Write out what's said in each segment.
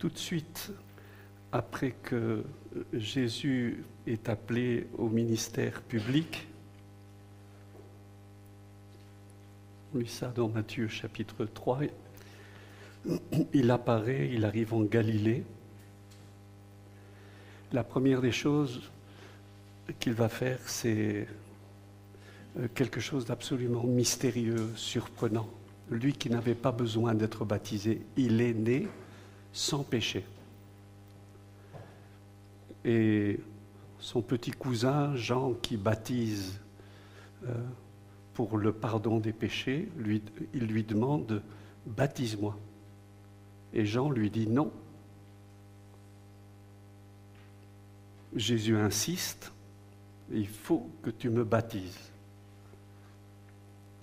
Tout de suite, après que Jésus est appelé au ministère public, on lit ça dans Matthieu chapitre 3, il apparaît, il arrive en Galilée. La première des choses qu'il va faire, c'est quelque chose d'absolument mystérieux, surprenant. Lui qui n'avait pas besoin d'être baptisé, il est né sans péché. Et son petit cousin, Jean, qui baptise pour le pardon des péchés, il lui demande « baptise-moi ». Et Jean lui dit « non ». Jésus insiste « il faut que tu me baptises ».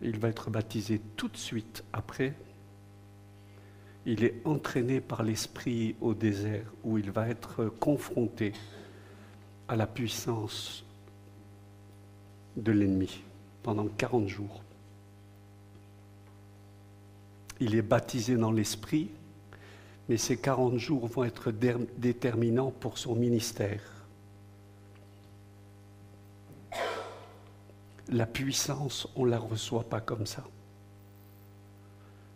Il va être baptisé tout de suite après. Il est entraîné par l'Esprit au désert où il va être confronté à la puissance de l'ennemi pendant 40 jours. Il est baptisé dans l'Esprit, mais ces 40 jours vont être déterminants pour son ministère. La puissance, on ne la reçoit pas comme ça.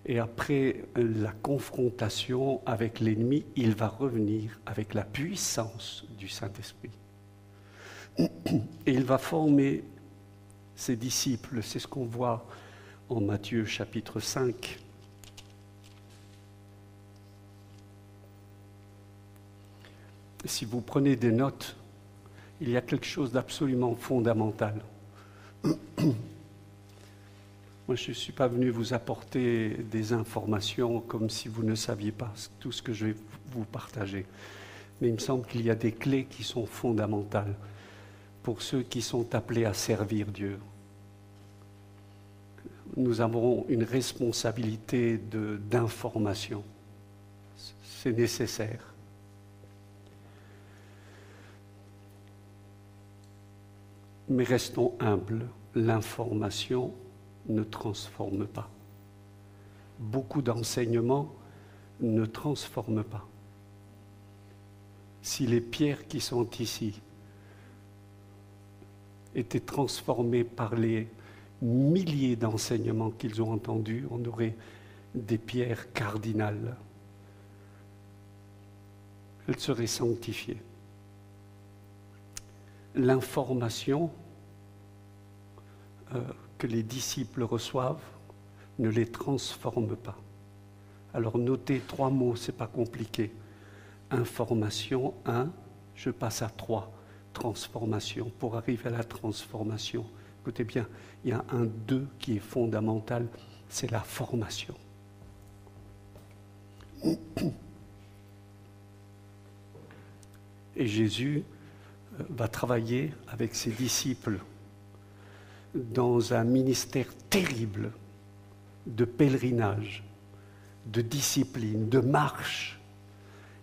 Et après la confrontation avec l'ennemi, il va revenir avec la puissance du Saint-Esprit. Et il va former ses disciples. C'est ce qu'on voit en Matthieu chapitre 5. Si vous prenez des notes, il y a quelque chose d'absolument fondamental. Moi, je ne suis pas venu vous apporter des informations comme si vous ne saviez pas tout ce que je vais vous partager. Mais il me semble qu'il y a des clés qui sont fondamentales pour ceux qui sont appelés à servir Dieu. Nous avons une responsabilité d'information. C'est nécessaire. Mais restons humbles. L'information ne transforme pas. Beaucoup d'enseignements ne transforment pas. Si les pierres qui sont ici étaient transformées par les milliers d'enseignements qu'ils ont entendus, on aurait des pierres cardinales. Elles seraient sanctifiées. L'information que les disciples reçoivent ne les transforme pas. Alors notez 3 mots, ce n'est pas compliqué. Information, 1, je passe à 3. Transformation. Pour arriver à la transformation, écoutez bien, il y a un 2 qui est fondamental, c'est la formation. Et Jésus va travailler avec ses disciples dans un ministère terrible de pèlerinage, de discipline, de marche.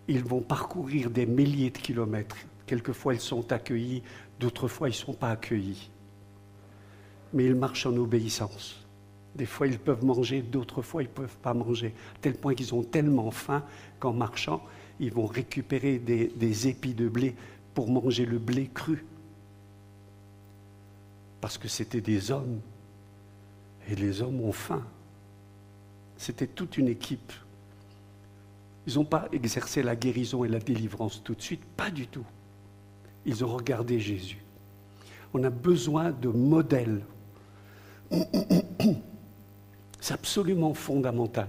Ils vont parcourir des milliers de kilomètres. Quelquefois, ils sont accueillis, d'autres fois, ils ne sont pas accueillis. Mais ils marchent en obéissance. Des fois, ils peuvent manger, d'autres fois, ils ne peuvent pas manger. À tel point qu'ils ont tellement faim qu'en marchant, ils vont récupérer des épis de blé pour manger le blé cru. Parce que c'était des hommes. Et les hommes ont faim. C'était toute une équipe. Ils n'ont pas exercé la guérison et la délivrance tout de suite, pas du tout. Ils ont regardé Jésus. On a besoin de modèles. C'est absolument fondamental.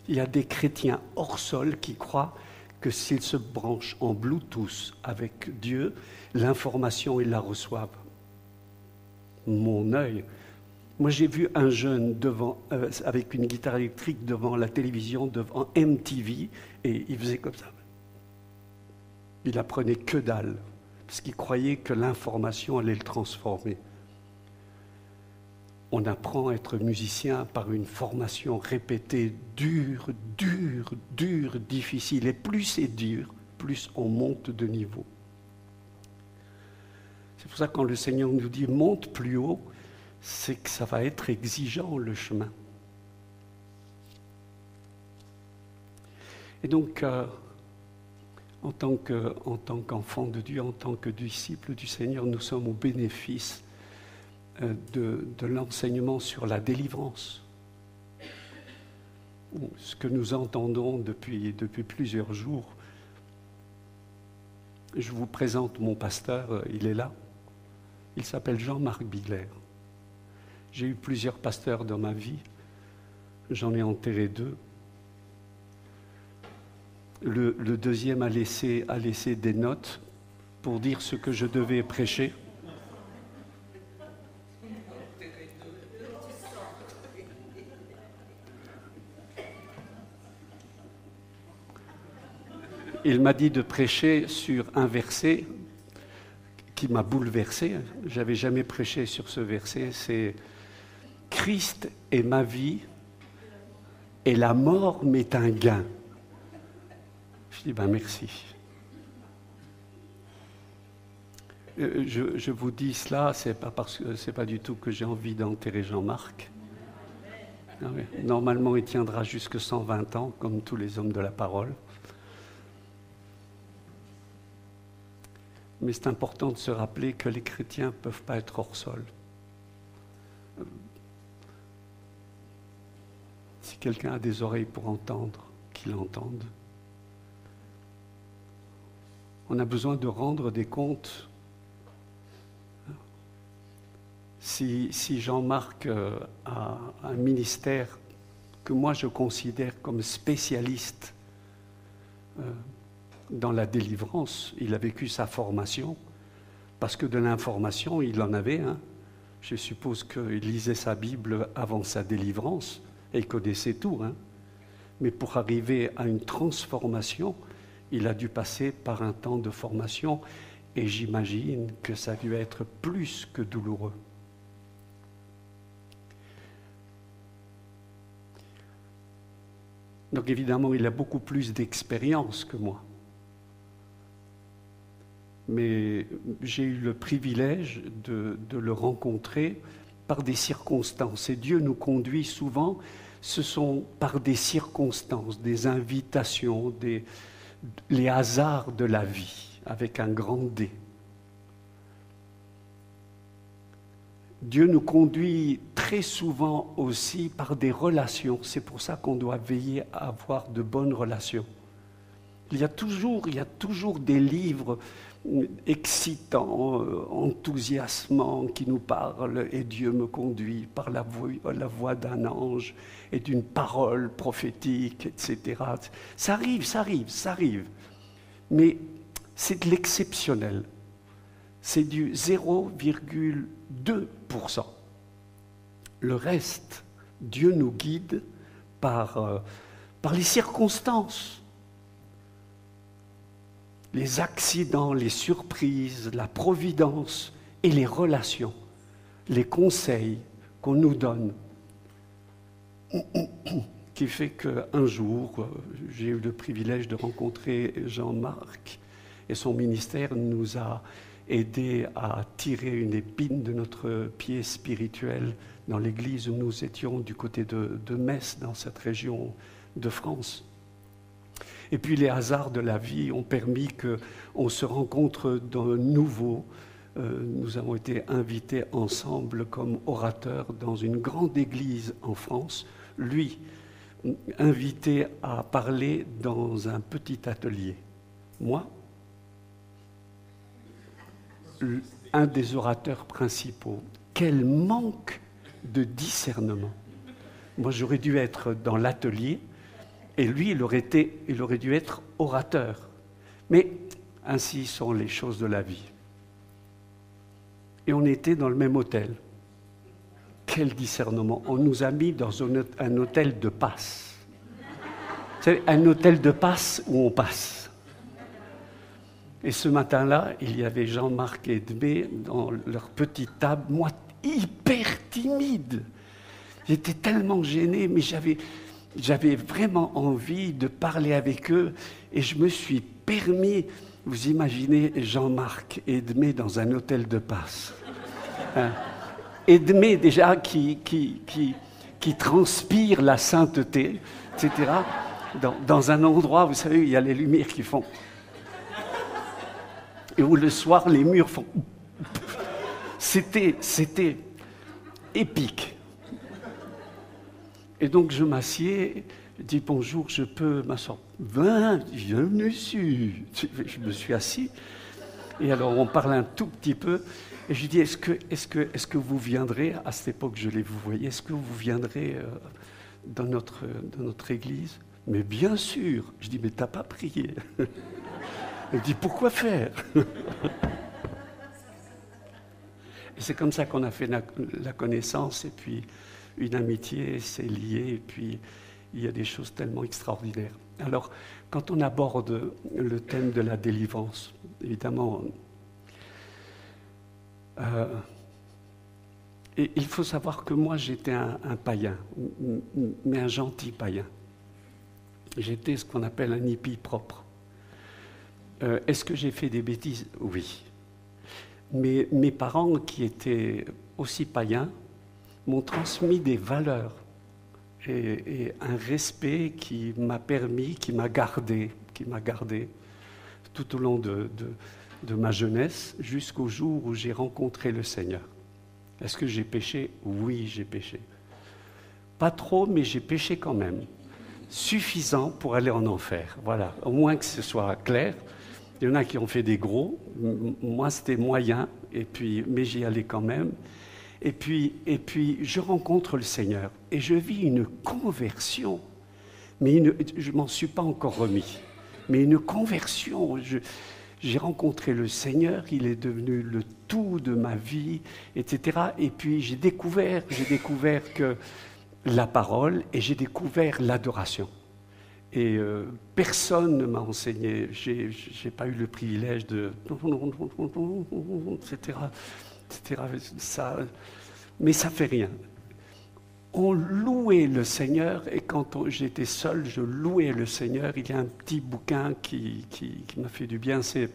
Il y a des chrétiens hors sol qui croient que s'ils se branchent en Bluetooth avec Dieu, l'information, ils la reçoivent. Mon œil. Moi, j'ai vu un jeune avec une guitare électrique devant la télévision, devant MTV, et il faisait comme ça. Il apprenait que dalle, parce qu'il croyait que l'information allait le transformer. On apprend à être musicien par une formation répétée, dure, difficile. Et plus c'est dur, plus on monte de niveau. C'est pour ça que quand le Seigneur nous dit « monte plus haut », c'est que ça va être exigeant le chemin. Et donc, en tant qu'enfant de Dieu, en tant que disciple du Seigneur, nous sommes au bénéfice de l'enseignement sur la délivrance. Ce que nous entendons depuis plusieurs jours. Je vous présente mon pasteur, il est là. Il s'appelle Jean-Marc Bigler. J'ai eu plusieurs pasteurs dans ma vie. J'en ai enterré 2. Le deuxième a laissé des notes pour dire ce que je devais prêcher. Il m'a dit de prêcher sur un verset qui m'a bouleversé. Je n'avais jamais prêché sur ce verset. C'est « Christ est ma vie et la mort m'est un gain ». Je dis « merci ». Je vous dis cela, c'est pas du tout que j'ai envie d'enterrer Jean-Marc. Normalement, il tiendra jusque 120 ans, comme tous les hommes de la parole. Mais c'est important de se rappeler que les chrétiens ne peuvent pas être hors sol. Si quelqu'un a des oreilles pour entendre, qu'il entende. On a besoin de rendre des comptes. Si Jean-Marc a un ministère que moi je considère comme spécialiste dans la délivrance, il a vécu sa formation, parce que de l'information, il en avait. Je suppose qu'il lisait sa Bible avant sa délivrance, et il connaissait tout. Mais pour arriver à une transformation, il a dû passer par un temps de formation, et j'imagine que ça a dû être plus que douloureux. Donc évidemment, il a beaucoup plus d'expérience que moi. Mais j'ai eu le privilège de le rencontrer par des circonstances. Et Dieu nous conduit souvent, ce sont par des circonstances, des invitations, les hasards de la vie, avec un grand D. Dieu nous conduit très souvent aussi par des relations. C'est pour ça qu'on doit veiller à avoir de bonnes relations. Il y a toujours des livres excitants, enthousiasmants qui nous parlent « Et Dieu me conduit par la voix d'un ange et d'une parole prophétique, etc. » Ça arrive. Mais c'est de l'exceptionnel. C'est du 0,2%. Le reste, Dieu nous guide par les circonstances. Les accidents, les surprises, la providence et les relations, les conseils qu'on nous donne, qui fait qu'un jour, j'ai eu le privilège de rencontrer Jean-Marc et son ministère nous a aidés à tirer une épine de notre pied spirituel dans l'église où nous étions du côté de Metz, dans cette région de France. Et puis les hasards de la vie ont permis qu'on se rencontre de nouveau. Nous avons été invités ensemble comme orateurs dans une grande église en France. Lui, invité à parler dans un petit atelier. Moi, un des orateurs principaux. Quel manque de discernement. Moi, j'aurais dû être dans l'atelier. Et lui, il aurait dû être orateur. Mais ainsi sont les choses de la vie. Et on était dans le même hôtel. Quel discernement. On nous a mis dans un hôtel de passe. Vous savez, un hôtel de passe où on passe. Et ce matin-là, il y avait Jean-Marc et Edmé dans leur petite table. Moi, hyper timide. J'étais tellement gêné, mais j'avais vraiment envie de parler avec eux et je me suis permis, vous imaginez Jean-Marc et Edmé dans un hôtel de passe. Edmé déjà qui transpire la sainteté, etc. dans un endroit, vous savez, où il y a les lumières qui font. Et où le soir, les murs font. C'était épique. Et donc je m'assieds, je dis bonjour, je peux m'asseoir. Bienvenue, je me suis assis. Et alors on parle un tout petit peu. Et je dis est-ce que vous viendrez, à cette époque je l'ai vous voyez, est-ce que vous viendrez dans notre église? Mais bien sûr. Je dis mais t'as pas prié. Elle dit pourquoi faire? Et c'est comme ça qu'on a fait la connaissance et puis une amitié s'est liée et puis il y a des choses tellement extraordinaires. Alors, quand on aborde le thème de la délivrance, évidemment, et il faut savoir que moi j'étais un païen, mais un gentil païen. J'étais ce qu'on appelle un hippie propre. Est-ce que j'ai fait des bêtises? Oui. Mais mes parents, qui étaient aussi païens, m'ont transmis des valeurs et un respect qui m'a permis, qui m'a gardé tout au long de ma jeunesse jusqu'au jour où j'ai rencontré le Seigneur. Est-ce que j'ai péché? Oui, j'ai péché. Pas trop, mais j'ai péché quand même. Suffisant pour aller en enfer. Voilà, au moins que ce soit clair. Il y en a qui ont fait des gros. Moi, c'était moyen, mais j'y allais quand même. Et puis, je rencontre le Seigneur et je vis une conversion. Mais je ne m'en suis pas encore remis. Mais une conversion. J'ai rencontré le Seigneur, il est devenu le tout de ma vie, etc. Et puis j'ai découvert que la parole et j'ai découvert l'adoration. Et personne ne m'a enseigné, j'ai pas eu le privilège de... etc. Ça, mais ça fait rien. On louait le Seigneur et quand j'étais seul, je louais le Seigneur. Il y a un petit bouquin qui m'a fait du bien, c'est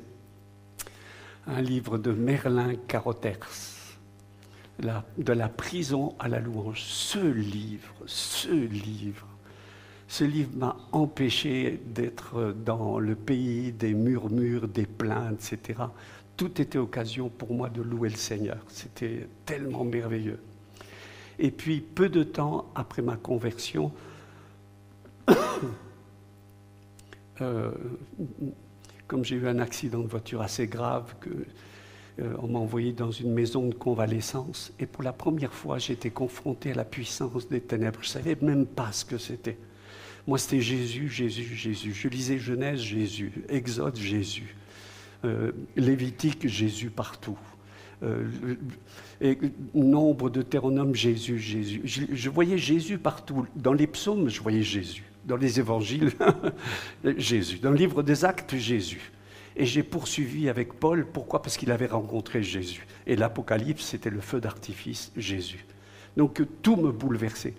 un livre de Merlin Carothers, de la prison à la louange. Ce livre m'a empêché d'être dans le pays des murmures, des plaintes, etc. Tout était occasion pour moi de louer le Seigneur. C'était tellement merveilleux. Et puis, peu de temps après ma conversion, comme j'ai eu un accident de voiture assez grave, on m'a envoyé dans une maison de convalescence. Et pour la première fois, j'ai été confronté à la puissance des ténèbres. Je ne savais même pas ce que c'était. Moi, c'était Jésus, Jésus, Jésus. Je lisais Genèse, Jésus. Exode, Jésus. Lévitique, Jésus partout. Et nombre de Deutéronome, Jésus, Jésus. Je voyais Jésus partout. Dans les psaumes, je voyais Jésus. Dans les évangiles, Jésus. Dans le livre des Actes, Jésus. Et j'ai poursuivi avec Paul. Pourquoi? Parce qu'il avait rencontré Jésus. Et l'Apocalypse, c'était le feu d'artifice, Jésus. Donc tout me bouleversait.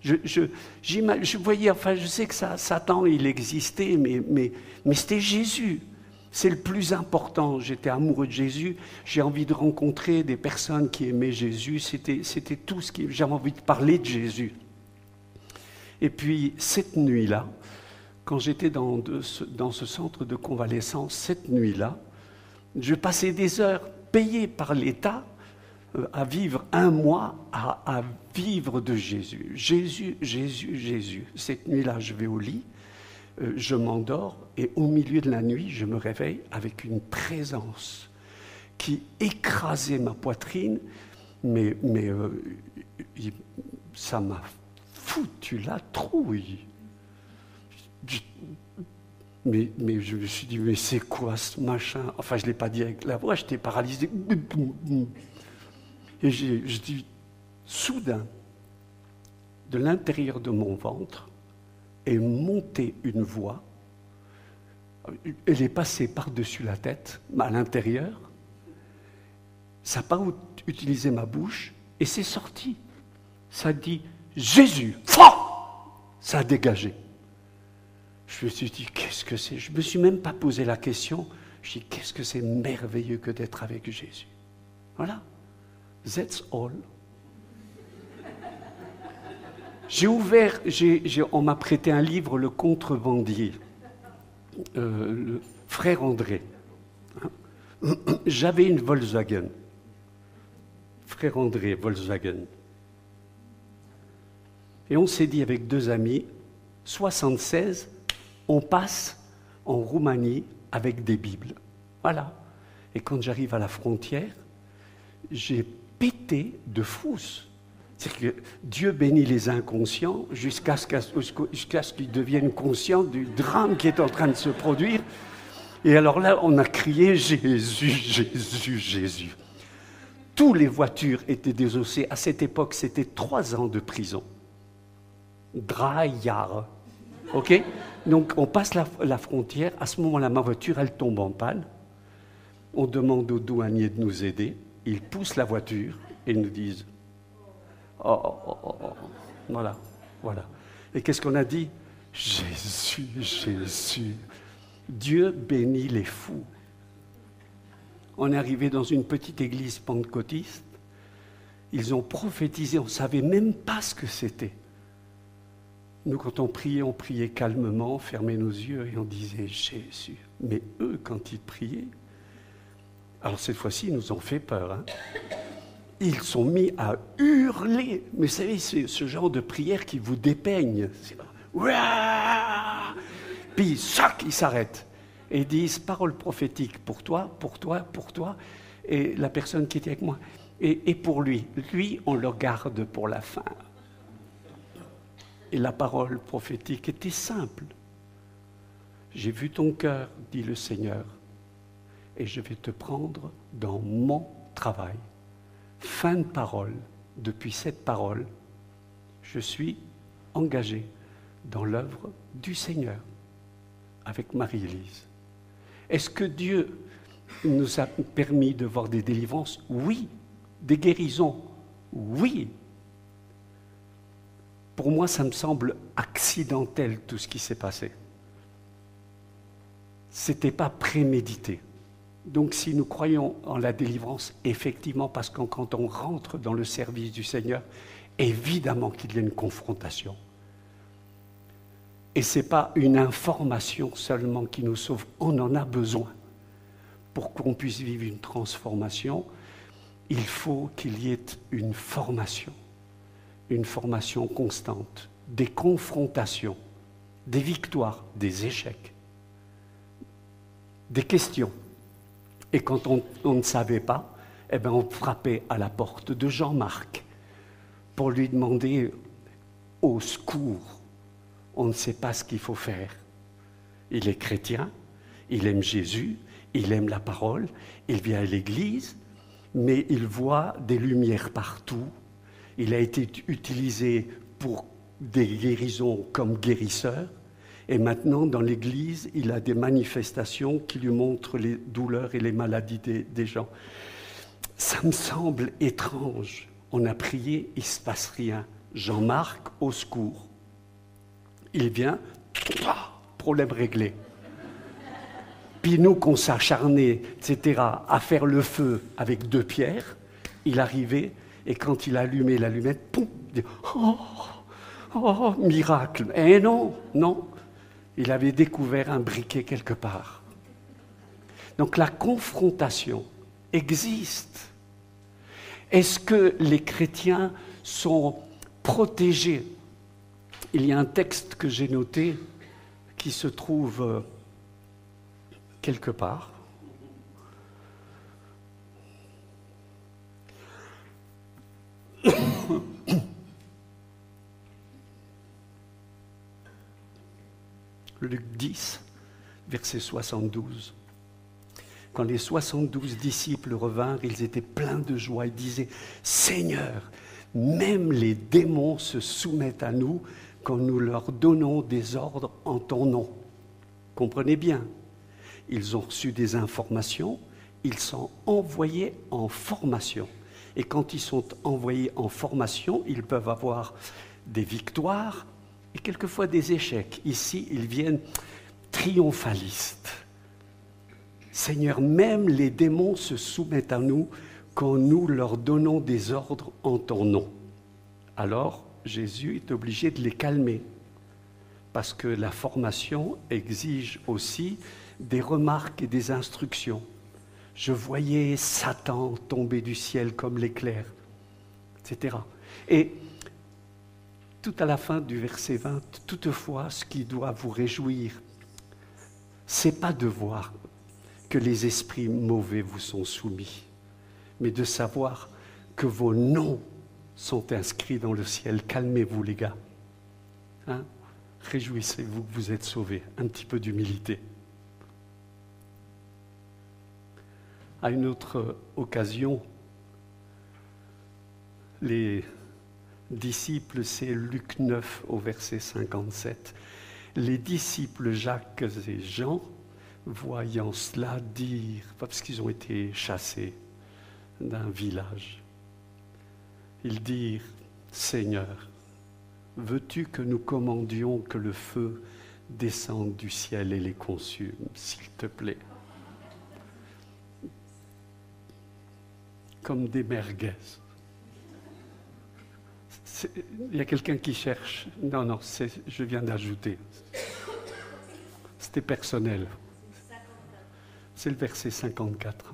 Je voyais, enfin, je sais que Satan, il existait, mais c'était Jésus. C'est le plus important. J'étais amoureux de Jésus. J'ai envie de rencontrer des personnes qui aimaient Jésus. C'était tout ce qui... J'avais envie de parler de Jésus. Et puis, cette nuit-là, quand j'étais dans ce centre de convalescence, cette nuit-là, je passais des heures payées par l'État à vivre un mois, à vivre de Jésus. Jésus, Jésus, Jésus. Cette nuit-là, je vais au lit. Je m'endors et au milieu de la nuit, je me réveille avec une présence qui écrasait ma poitrine, mais ça m'a foutu la trouille. Mais je me suis dit, mais c'est quoi ce machin? Enfin, je ne l'ai pas dit avec la voix, j'étais paralysé. Et je dis, soudain, de l'intérieur de mon ventre, est montée une voix. Elle est passée par-dessus la tête, à l'intérieur. Ça n'a pas utilisé ma bouche et c'est sorti. Ça dit Jésus. Ça a dégagé. Je me suis dit, qu'est-ce que c'est? Je ne me suis même pas posé la question. Je me suis dit, qu'est-ce que c'est merveilleux que d'être avec Jésus. Voilà. That's all. J'ai ouvert, on m'a prêté un livre, Le Contrebandier, le frère André. J'avais une Volkswagen. Frère André, Volkswagen. Et on s'est dit avec deux amis, 76, on passe en Roumanie avec des Bibles. Voilà. Et quand j'arrive à la frontière, j'ai pété de frousse. C'est-à-dire que Dieu bénit les inconscients jusqu'à ce qu'ils deviennent conscients du drame qui est en train de se produire. Et alors là, on a crié « Jésus, Jésus, Jésus ». Toutes les voitures étaient désossées. À cette époque, c'était 3 ans de prison. 3 jaar. OK? Donc, on passe la frontière. À ce moment-là, ma voiture, elle tombe en panne. On demande aux douaniers de nous aider. Ils poussent la voiture et nous disent « Oh, oh, oh, oh, oh. » Voilà, voilà. Et qu'est-ce qu'on a dit? « Jésus, Jésus. » Dieu bénit les fous. On est arrivé dans une petite église pentecôtiste. Ils ont prophétisé, on ne savait même pas ce que c'était. Nous, quand on priait calmement, on fermait nos yeux et on disait « Jésus ». Mais eux, quand ils priaient, alors cette fois-ci, ils nous ont fait peur. Hein. Ils sont mis à hurler. Mais vous savez, c'est ce genre de prière qui vous dépeigne. Puis, sac, ils s'arrêtent. Et ils disent, parole prophétique pour toi, pour toi, pour toi. Et la personne qui était avec moi. Et pour lui. Lui, on le garde pour la fin. Et la parole prophétique était simple. J'ai vu ton cœur, dit le Seigneur, et je vais te prendre dans mon travail. Fin de parole. Depuis cette parole, je suis engagé dans l'œuvre du Seigneur avec Marie-Élise. Est-ce que Dieu nous a permis de voir des délivrances? Oui. Des guérisons? Oui. Pour moi, ça me semble accidentel tout ce qui s'est passé. Ce n'était pas prémédité. Donc si nous croyons en la délivrance, effectivement, parce que quand on rentre dans le service du Seigneur, évidemment qu'il y a une confrontation. Et ce n'est pas une information seulement qui nous sauve, on en a besoin. Pour qu'on puisse vivre une transformation, il faut qu'il y ait une formation constante, des confrontations, des victoires, des échecs, des questions. Et quand on ne savait pas, eh bien on frappait à la porte de Jean-Marc pour lui demander au secours. On ne sait pas ce qu'il faut faire. Il est chrétien, il aime Jésus, il aime la parole, il vient à l'église, mais il voit des lumières partout. Il a été utilisé pour des guérisons comme guérisseur. Et maintenant, dans l'église, il a des manifestations qui lui montrent les douleurs et les maladies des gens. Ça me semble étrange. On a prié, il ne se passe rien. Jean-Marc, au secours. Il vient, problème réglé. Puis nous, qu'on s'acharnait, etc., à faire le feu avec 2 pierres, il arrivait, et quand il allumait l'allumette, poum, il dit, oh, miracle. Eh non, non. Il avait découvert un briquet quelque part. Donc la confrontation existe. Est-ce que les chrétiens sont protégés? Il y a un texte que j'ai noté qui se trouve quelque part. Luc 10, verset 72. Quand les 72 disciples revinrent, ils étaient pleins de joie et disaient « Seigneur, même les démons se soumettent à nous quand nous leur donnons des ordres en ton nom. » Comprenez bien, ils ont reçu des informations, ils sont envoyés en formation. Et quand ils sont envoyés en formation, ils peuvent avoir des victoires et quelquefois des échecs. Ici, ils viennent triomphalistes. Seigneur, même les démons se soumettent à nous quand nous leur donnons des ordres en ton nom. Alors, Jésus est obligé de les calmer, parce que la formation exige aussi des remarques et des instructions. Je voyais Satan tomber du ciel comme l'éclair, etc. Et tout à la fin du verset 20, toutefois, ce qui doit vous réjouir, c'est pas de voir que les esprits mauvais vous sont soumis, mais de savoir que vos noms sont inscrits dans le ciel. Calmez-vous, les gars. Hein? Réjouissez-vous que vous êtes sauvés. Un petit peu d'humilité. À une autre occasion, les disciples, c'est Luc 9 au verset 57. Les disciples Jacques et Jean, voyant cela, dirent, parce qu'ils ont été chassés d'un village, ils dirent, Seigneur, veux-tu que nous commandions que le feu descende du ciel et les consume, s'il te plaît? Comme des merguez. Il y a quelqu'un qui cherche. Non, je viens d'ajouter. C'était personnel. C'est le verset 54.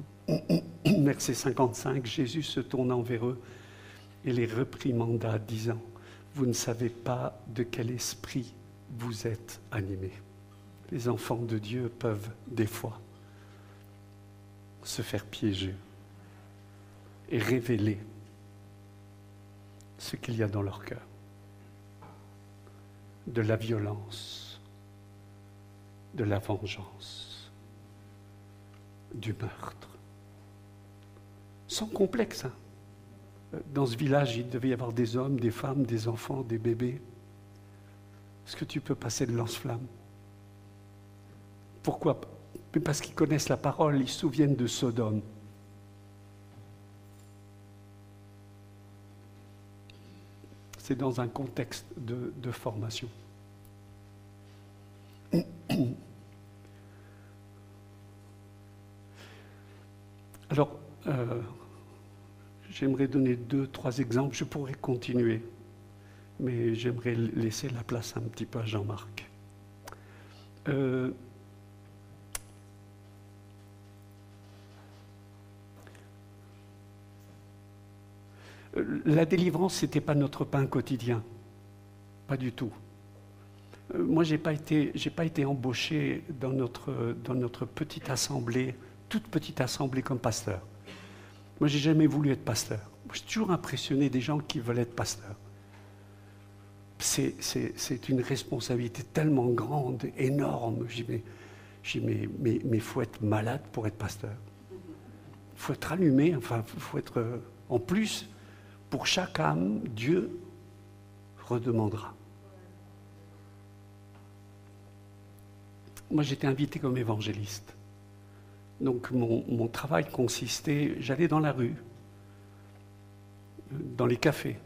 Verset 55, Jésus se tournant vers eux et les réprimanda, disant, vous ne savez pas de quel esprit vous êtes animés. Les enfants de Dieu peuvent des fois se faire piéger et révéler ce qu'il y a dans leur cœur. De la violence, de la vengeance, du meurtre. Sans complexe. Hein. Dans ce village, il devait y avoir des hommes, des femmes, des enfants, des bébés. Est-ce que tu peux passer de lance-flamme? Pourquoi? Parce qu'ils connaissent la parole, ils se souviennent de Sodome. C'est dans un contexte de formation. Alors, j'aimerais donner 2-3 exemples. Je pourrais continuer, mais j'aimerais laisser la place un petit peu à Jean-Marc. La délivrance, ce n'était pas notre pain quotidien. Pas du tout. Moi, je n'ai pas été embauché dans notre petite assemblée, toute petite assemblée comme pasteur. Moi, je n'ai jamais voulu être pasteur. Moi, je suis toujours impressionné des gens qui veulent être pasteurs. C'est une responsabilité tellement grande, énorme. Je dis, mais il faut être malade pour être pasteur. Il faut être allumé, enfin, il faut être... En plus, pour chaque âme, Dieu redemandera. Moi, j'étais invité comme évangéliste. Donc, mon travail consistait, j'allais dans la rue, dans les cafés,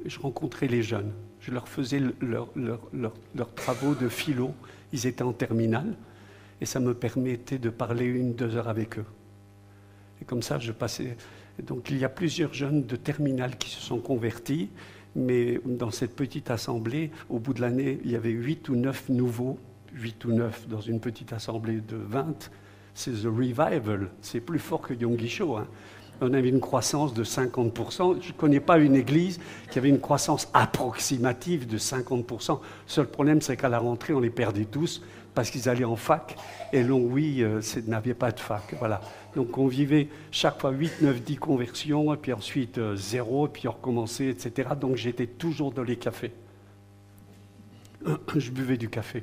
je rencontrais les jeunes, je leur faisais leurs travaux de philo, ils étaient en terminale, et ça me permettait de parler 1-2 heures avec eux. Et comme ça, je passais... Donc, il y a plusieurs jeunes de terminale qui se sont convertis, mais dans cette petite assemblée, au bout de l'année, il y avait 8 ou 9 nouveaux, 8 ou 9 dans une petite assemblée de 20. C'est The Revival, c'est plus fort que Yom Guichot. Hein. On avait une croissance de 50%. Je ne connais pas une église qui avait une croissance approximative de 50%. Le seul problème, c'est qu'à la rentrée, on les perdait tous parce qu'ils allaient en fac. Et Longwy n'avait pas de fac. Voilà. Donc on vivait chaque fois 8, 9, 10 conversions, et puis ensuite 0, et puis on recommençait, etc. Donc j'étais toujours dans les cafés. Je buvais du café.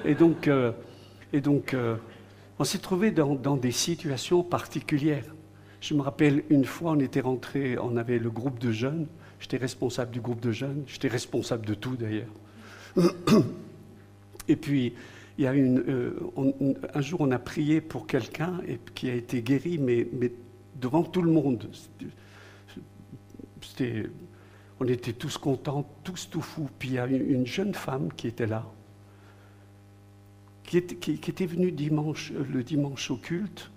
Et donc on s'est trouvé dans des situations particulières. Je me rappelle, une fois, on était rentré, on avait le groupe de jeunes. J'étais responsable du groupe de jeunes. J'étais responsable de tout, d'ailleurs. Et puis, il y a un jour, on a prié pour quelqu'un qui a été guéri, mais devant tout le monde. On était tous contents, tous tout fous. Puis il y a une jeune femme qui était là, qui était venue le dimanche au culte,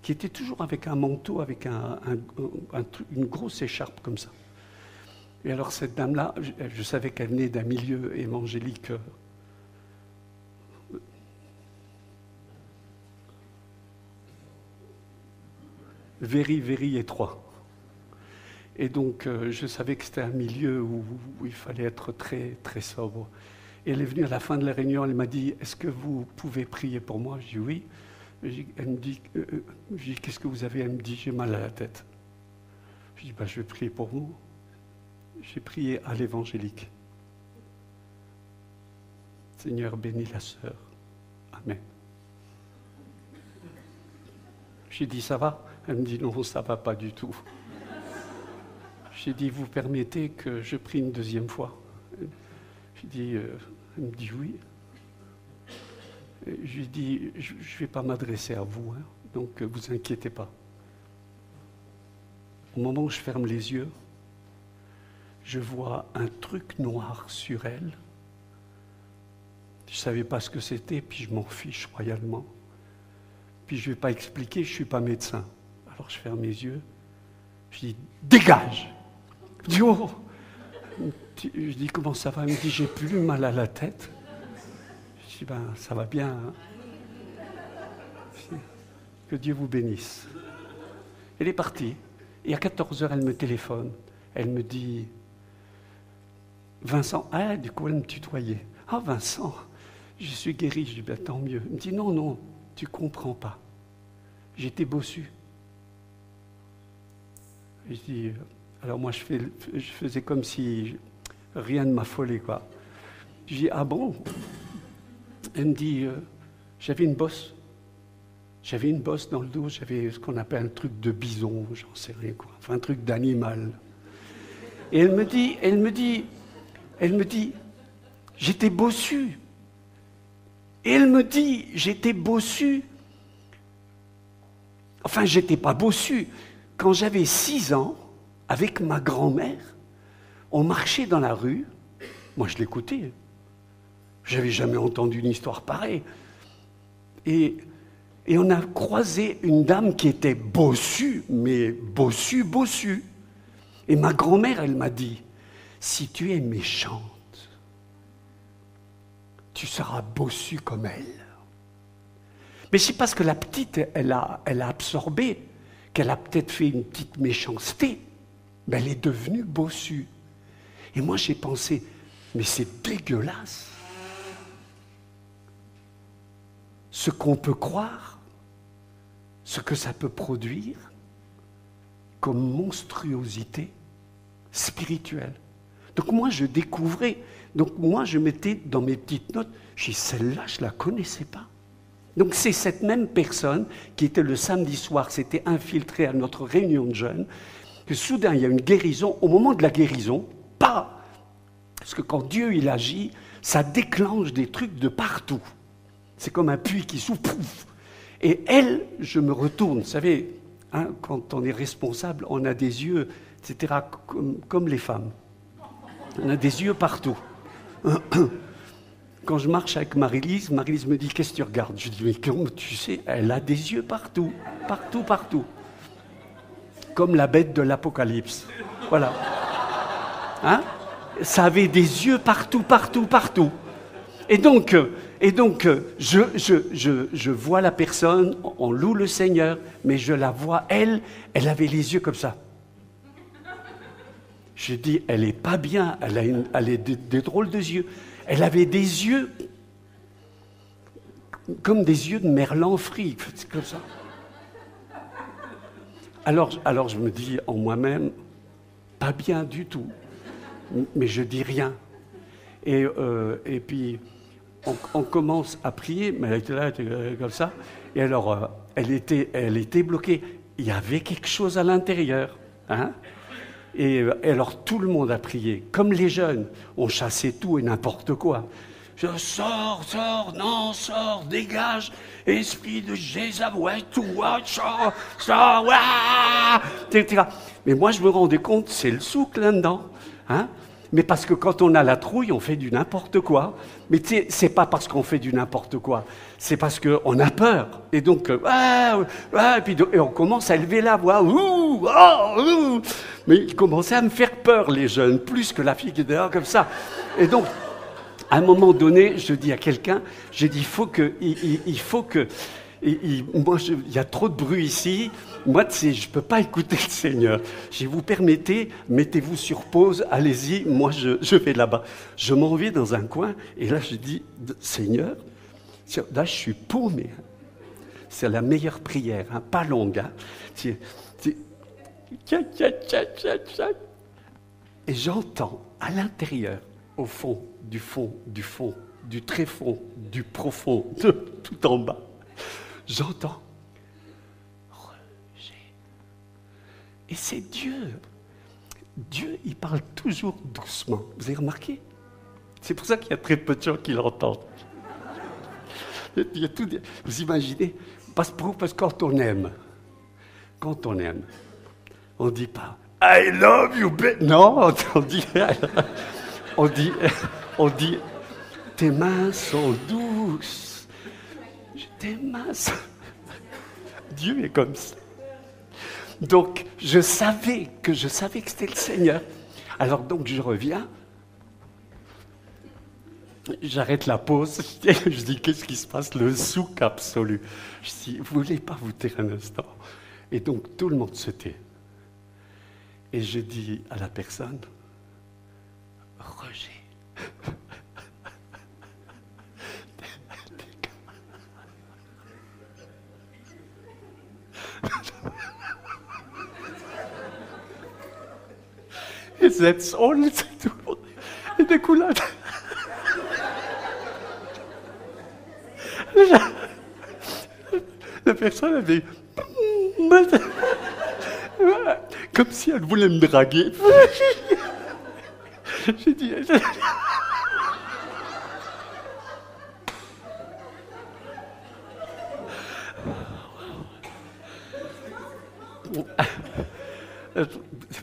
qui était toujours avec un manteau, avec une grosse écharpe comme ça. Et alors cette dame-là, je savais qu'elle venait d'un milieu évangélique very étroit. Et donc je savais que c'était un milieu où il fallait être très, très sobre. Et elle est venue à la fin de la réunion, elle m'a dit, est-ce que vous pouvez prier pour moi? Je dis oui. Elle me dit, je dis, qu'est-ce que vous avez? Elle me dit, j'ai mal à la tête. Je dis, je vais prier pour vous. J'ai prié à l'évangélique. Seigneur, bénis la sœur. Amen. J'ai dit, ça va? Elle me dit, non, ça ne va pas du tout. J'ai dit, vous permettez que je prie une deuxième fois? J'ai dit, elle me dit oui. Je lui ai dit, je ne vais pas m'adresser à vous, hein, donc vous inquiétez pas. Au moment où je ferme les yeux, je vois un truc noir sur elle. Je ne savais pas ce que c'était, puis je m'en fiche royalement. Puis je ne vais pas expliquer, je ne suis pas médecin. Alors je ferme mes yeux, je dis, dégage! Je dis, oh! Je dis, comment ça va? Elle me dit, j'ai plus mal à la tête. Je dis, ça va bien. Hein? Que Dieu vous bénisse. Elle est partie. Et à 14h, elle me téléphone. Elle me dit, Vincent, du coup, elle me tutoyait. Ah, Vincent, je suis guéri. Je dis, tant mieux. Elle me dit, non, tu comprends pas. J'étais bossu. Je dis, alors moi, je faisais comme si rien ne m'affolait, quoi. Je dis, ah bon? Elle me dit, j'avais une bosse. J'avais une bosse dans le dos, j'avais ce qu'on appelle un truc de bison, j'en sais rien quoi, enfin un truc d'animal. Et elle me dit, j'étais bossu. Et elle me dit, j'étais bossu. Enfin, j'étais pas bossu. Quand j'avais 6 ans, avec ma grand-mère, on marchait dans la rue. Moi, je l'écoutais. J'avais jamais entendu une histoire pareille. Et on a croisé une dame qui était bossue, mais bossue. Et ma grand-mère, elle m'a dit, si tu es méchante, tu seras bossue comme elle. Mais c'est parce que la petite, elle a absorbé, qu'elle a peut-être fait une petite méchanceté, mais elle est devenue bossue. Et moi, j'ai pensé, mais c'est dégueulasse. Ce qu'on peut croire, ce que ça peut produire comme monstruosité spirituelle. Donc moi, je découvrais, donc moi, je mettais dans mes petites notes, j'ai dit, celle-là, je ne la connaissais pas. Donc c'est cette même personne qui était le samedi soir, s'était infiltrée à notre réunion de jeunes, que soudain, il y a une guérison. Au moment de la guérison, pas, parce que quand Dieu, il agit, ça déclenche des trucs de partout. C'est comme un puits qui s'ouvre, pouf. Et elle, je me retourne, vous savez, hein, quand on est responsable, on a des yeux, etc., comme les femmes. On a des yeux partout. Quand je marche avec Marie-Lise me dit, qu'est-ce que tu regardes? Je dis, mais comment tu sais, elle a des yeux partout, partout. Comme la bête de l'Apocalypse. Voilà. Hein? Ça avait des yeux partout. Et donc, je vois la personne, on loue le Seigneur, mais je la vois, elle avait les yeux comme ça. Je dis, elle est pas bien, elle a des drôles de yeux. Elle avait des yeux comme des yeux de merlan frit, c'est comme ça. Alors je me dis en moi-même, pas bien du tout, mais je dis rien. Et puis on commence à prier, mais elle était là, elle était comme ça. Et alors elle était bloquée. Il y avait quelque chose à l'intérieur, hein. Et alors tout le monde a prié, comme les jeunes, on chassait tout et n'importe quoi. Je sors, dégage, esprit de Jézabel, tout, sors, etc. Mais moi je me rendais compte, c'est le souk là-dedans, hein. Mais parce que quand on a la trouille, on fait du n'importe quoi. Mais c'est pas parce qu'on fait du n'importe quoi, c'est parce qu'on a peur. Et donc, et on commence à élever la voix. Ouh, Mais ils commençaient à me faire peur, les jeunes, plus que la fille qui était là comme ça. Et donc, à un moment donné, je dis à quelqu'un, j'ai dit, il faut que... moi, il y a trop de bruit ici. Moi, je ne peux pas écouter le Seigneur. Si vous permettez, mettez-vous sur pause, allez-y, moi, je vais là-bas. Je m'en vais dans un coin, et là, je dis, Seigneur, là, je suis paumé. C'est la meilleure prière, hein, pas longue. Hein. Et j'entends à l'intérieur, au fond, du très fond, du profond, de tout en bas, j'entends rejet. Et c'est Dieu. Dieu, il parle toujours doucement. Vous avez remarqué? C'est pour ça qu'il y a très peu de gens qui l'entendent. Il y a tout, vous imaginez? Parce que quand on aime, on ne dit pas I love you, non, on dit tes mains sont douces, tes mains sont... Dieu est comme ça. Donc je savais que c'était le Seigneur. Alors donc je reviens. J'arrête la pause, je dis qu'est-ce qui se passe, le souk absolu. Je dis, vous ne voulez pas vous taire un instant? Et donc tout le monde se tait. Et je dis à la personne, rejet. Et that's all, c'est tout. Et du coup là... La personne avait... Comme si elle voulait me draguer. J'ai dit...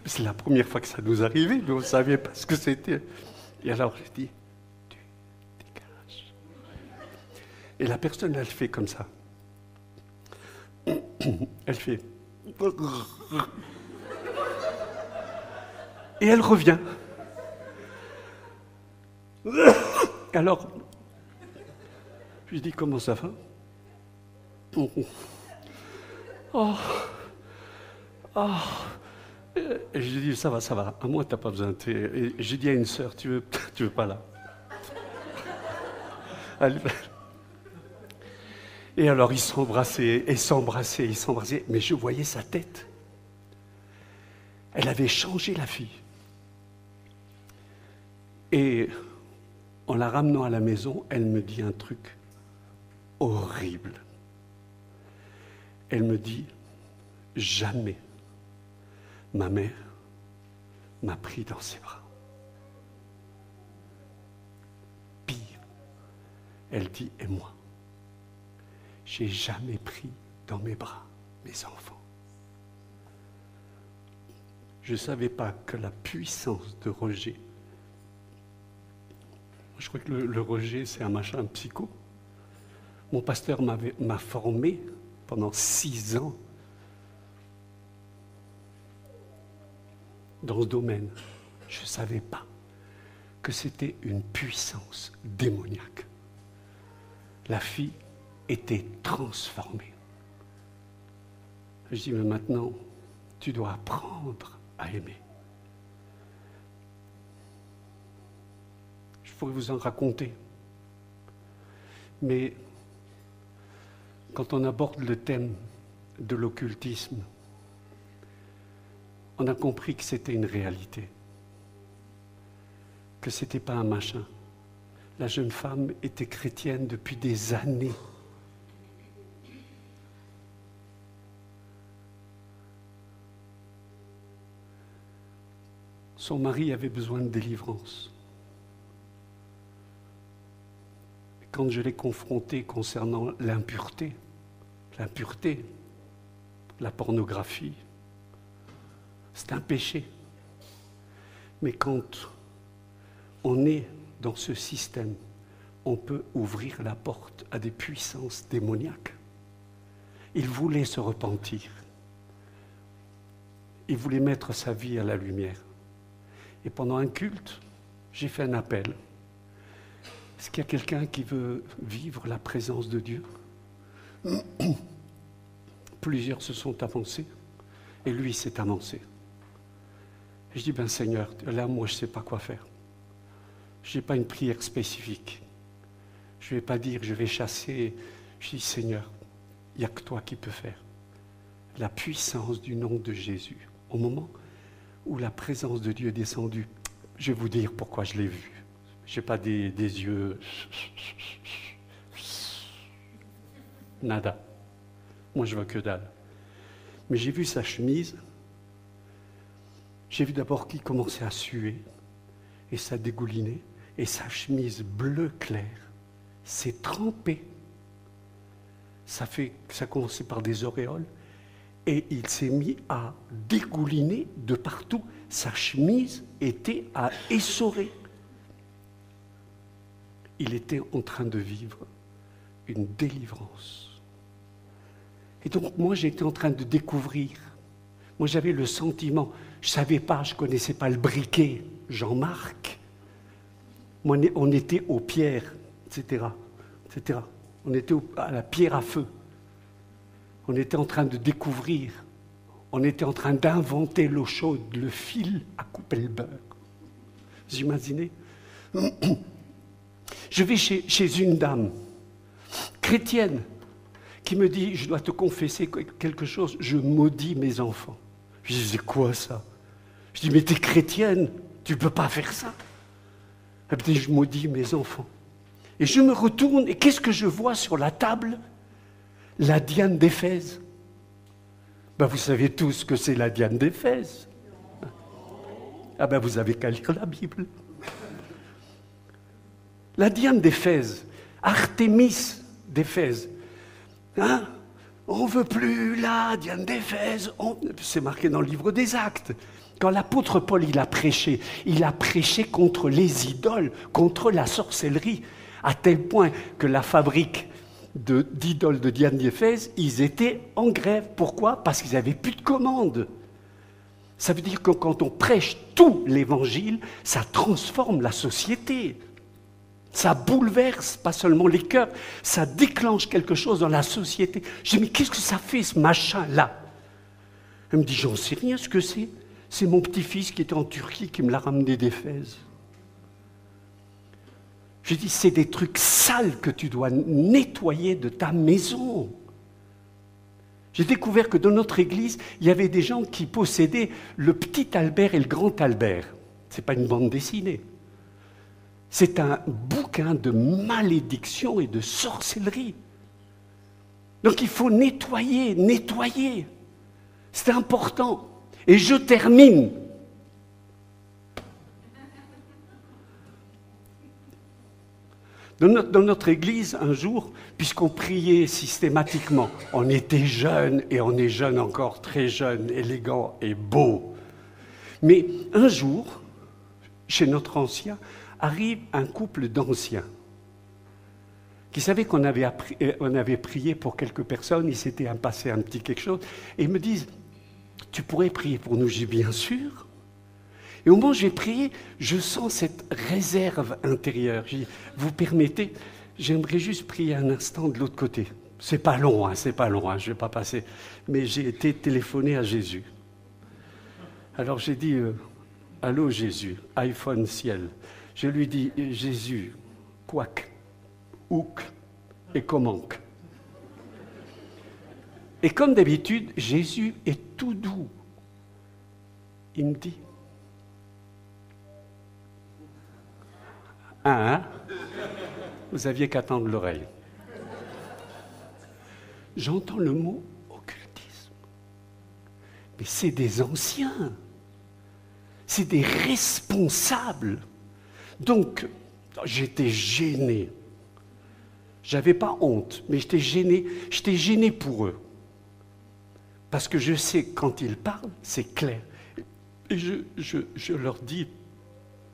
C'est la première fois que ça nous arrivait, mais on ne savait pas ce que c'était. Et alors j'ai dit, tu dégages. Et la personne, elle fait comme ça. Elle fait... Et elle revient. Alors, je lui dis, comment ça va? Oh, oh. Et je lui dis, ça va, à moi, tu n'as pas besoin de thé. Et j'ai dit à une sœur, tu veux pas là? Et alors, ils s'embrassaient, mais je voyais sa tête. Elle avait changé, la fille. Et en la ramenant à la maison, elle me dit un truc horrible. Elle me dit, jamais ma mère m'a pris dans ses bras. Pire, elle dit, et moi, j'ai jamais pris dans mes bras mes enfants. Je ne savais pas que la puissance de rejet, je crois que le rejet, c'est un machin psycho. Mon pasteur m'a formé pendant 6 ans dans ce domaine. Je ne savais pas que c'était une puissance démoniaque. La fille était transformée. Je dis, mais maintenant, tu dois apprendre à aimer. Je pourrais vous en raconter. Mais quand on aborde le thème de l'occultisme, on a compris que c'était une réalité, que ce n'était pas un machin. La jeune femme était chrétienne depuis des années. Son mari avait besoin de délivrance. Quand je l'ai confronté concernant l'impureté, la pornographie, c'est un péché. Mais quand on est dans ce système, on peut ouvrir la porte à des puissances démoniaques. Il voulait se repentir. il voulait mettre sa vie à la lumière. Et pendant un culte, j'ai fait un appel. Est-ce qu'il y a quelqu'un qui veut vivre la présence de Dieu? Plusieurs se sont avancés, et lui s'est avancé. Et je dis, ben Seigneur, là, moi, je ne sais pas quoi faire. Je n'ai pas une prière spécifique. Je ne vais pas dire, je vais chasser. Je dis, Seigneur, il n'y a que toi qui peux faire. La puissance du nom de Jésus. Au moment où la présence de Dieu est descendue, je vais vous dire pourquoi je l'ai vu. Je n'ai pas des yeux... Nada. Moi, je vois que dalle. Mais j'ai vu sa chemise. J'ai vu d'abord qu'il commençait à suer. Et ça dégoulinait. Et sa chemise bleu clair s'est trempée. Ça commençait par des auréoles. Et il s'est mis à dégouliner de partout. Sa chemise était à essorer. Il était en train de vivre une délivrance. Et donc, moi, j'étais en train de découvrir. Moi, j'avais le sentiment, je ne savais pas, je ne connaissais pas le briquet, Jean-Marc. Moi, on était aux pierres, etc. etc. On était à la pierre à feu. On était en train de découvrir. On était en train d'inventer l'eau chaude, le fil à couper le beurre. Vous imaginez? Je vais chez une dame chrétienne qui me dit, je dois te confesser quelque chose, je maudis mes enfants. Je dis, c'est quoi ça? Je dis, mais t'es chrétienne, tu ne peux pas faire ça. Elle me dit, je maudis mes enfants. Et je me retourne, et qu'est-ce que je vois sur la table? La Diane d'Éphèse. Ben, vous savez tous ce que c'est la Diane d'Éphèse. Ah ben, vous avez qu'à lire la Bible. La Diane d'Éphèse, Artémis d'Éphèse. Hein? On ne veut plus la Diane d'Éphèse. C'est marqué dans le livre des Actes. Quand l'apôtre Paul il a prêché contre les idoles, contre la sorcellerie, à tel point que la fabrique d'idoles de Diane d'Éphèse, ils étaient en grève. Pourquoi? Parce qu'ils n'avaient plus de commandes. Ça veut dire que quand on prêche tout l'évangile, ça transforme la société. Ça bouleverse pas seulement les cœurs, ça déclenche quelque chose dans la société. Je dis, mais qu'est-ce que ça fait ce machin-là? Elle me dit, j'en sais rien ce que c'est. C'est mon petit-fils qui était en Turquie qui me l'a ramené d'Éphèse. Je dis, c'est des trucs sales que tu dois nettoyer de ta maison. J'ai découvert que dans notre église, il y avait des gens qui possédaient le petit Albert et le grand Albert. Ce n'est pas une bande dessinée. C'est un bouquin de malédiction et de sorcellerie. Donc il faut nettoyer, nettoyer. C'est important. Et je termine. Dans notre église, un jour, puisqu'on priait systématiquement, on était jeunes et on est jeunes encore, très jeunes, élégants et beaux. Mais un jour, chez notre ancien, arrive un couple d'anciens qui savaient qu'on avait prié pour quelques personnes, il s'était passé un petit quelque chose, et ils me disent, tu pourrais prier pour nous? J'ai dit, bien sûr. Et au moment où j'ai prié, je sens cette réserve intérieure. J'ai dit, vous permettez, j'aimerais juste prier un instant de l'autre côté. C'est pas long, je ne vais pas passer. Mais j'ai été téléphoné à Jésus. Alors j'ai dit, allô Jésus, iPhone ciel. Je lui dis, Jésus, quack, ouk et comment. Et comme d'habitude, Jésus est tout doux. Il me dit, hein? Vous aviez qu'à tendre l'oreille. J'entends le mot occultisme. Mais c'est des anciens. C'est des responsables. Donc, j'étais gêné. J'avais pas honte, mais j'étais gêné. J'étais gêné pour eux. Parce que je sais, quand ils parlent, c'est clair. Et je leur dis,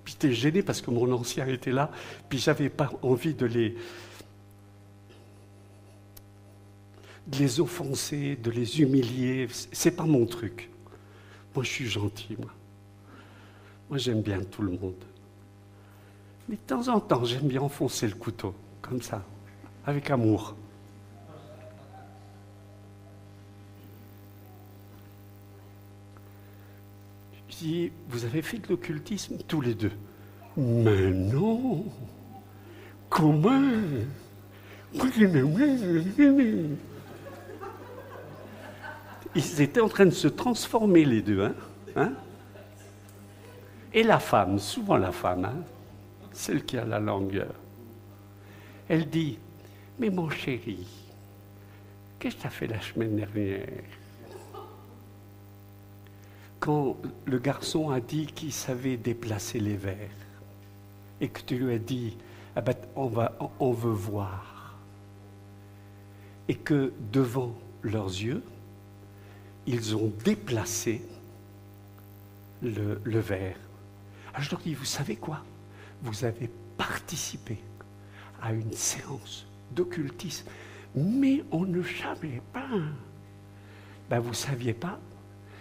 puis j'étais gêné parce que mon ancien était là, puis j'avais pas envie de les offenser, de les humilier. C'est pas mon truc. Moi, je suis gentil, moi. Moi, j'aime bien tout le monde. Mais de temps en temps, j'aime bien enfoncer le couteau, comme ça, avec amour. Je dis, vous avez fait de l'occultisme tous les deux? Mais non! Comment? Ils étaient en train de se transformer les deux, hein? Et la femme, souvent la femme, celle qui a la langue, elle dit, mais mon chéri, qu'est-ce que tu as fait la semaine dernière? Quand le garçon a dit qu'il savait déplacer les verres, et que tu lui as dit, ah ben, on veut voir, et que devant leurs yeux, ils ont déplacé le verre. Alors je leur dis, vous savez quoi? Vous avez participé à une séance d'occultisme, mais on ne savait pas. Ben, vous ne saviez pas?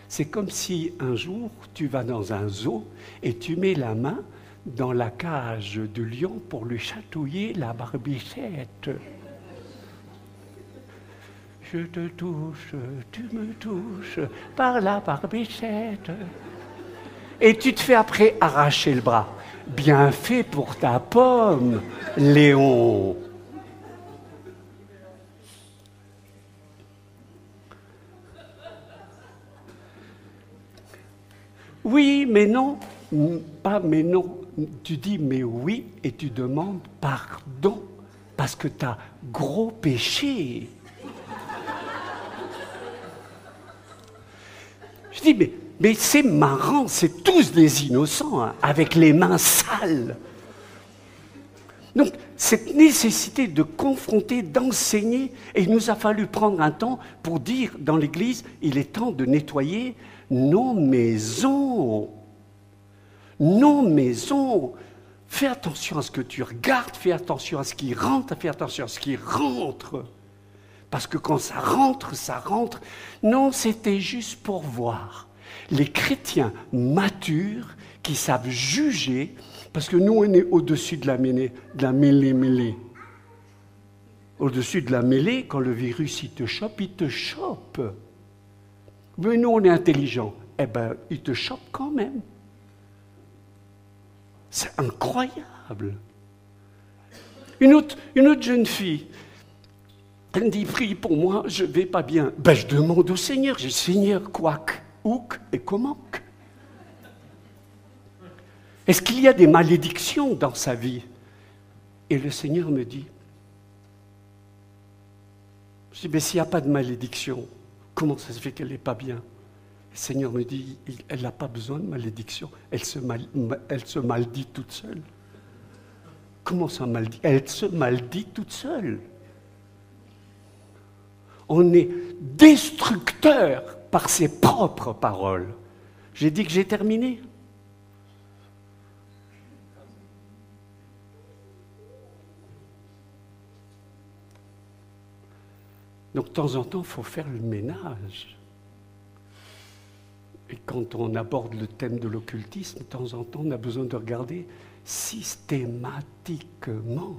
C'est comme si un jour, tu vas dans un zoo et tu mets la main dans la cage du lion pour lui chatouiller la barbichette. Je te touche, tu me touches par la barbichette. Et tu te fais après arracher le bras. Bien fait pour ta pomme, Léon. Oui, mais non. Pas mais non. Tu dis mais oui et tu demandes pardon parce que tu as gros péché. Je dis mais c'est marrant, c'est tous des innocents, hein, avec les mains sales. Donc, cette nécessité de confronter, d'enseigner, et il nous a fallu prendre un temps pour dire dans l'Église, il est temps de nettoyer nos maisons. Nos maisons. Fais attention à ce que tu regardes, fais attention à ce qui rentre, fais attention à ce qui rentre. Parce que quand ça rentre, ça rentre. Non, c'était juste pour voir. Les chrétiens matures qui savent juger, parce que nous, on est au-dessus de la mêlée. Au-dessus de la mêlée, quand le virus, il te chope, il te chope. Mais nous, on est intelligents. Eh bien, il te chope quand même. C'est incroyable. Une autre jeune fille, elle me dit, prie pour moi, je ne vais pas bien. Ben, je demande au Seigneur. J'ai dit, Seigneur, quoique, ouk et comment? Est-ce qu'il y a des malédictions dans sa vie? Et le Seigneur me dit, je dis, mais s'il n'y a pas de malédiction, comment ça se fait qu'elle n'est pas bien? Le Seigneur me dit, elle n'a pas besoin de malédiction, elle se maldit toute seule. Comment ça maldit? Elle se maldit toute seule. On est destructeur par ses propres paroles. J'ai dit que j'ai terminé. Donc, de temps en temps, il faut faire le ménage. Et quand on aborde le thème de l'occultisme, de temps en temps, on a besoin de regarder systématiquement.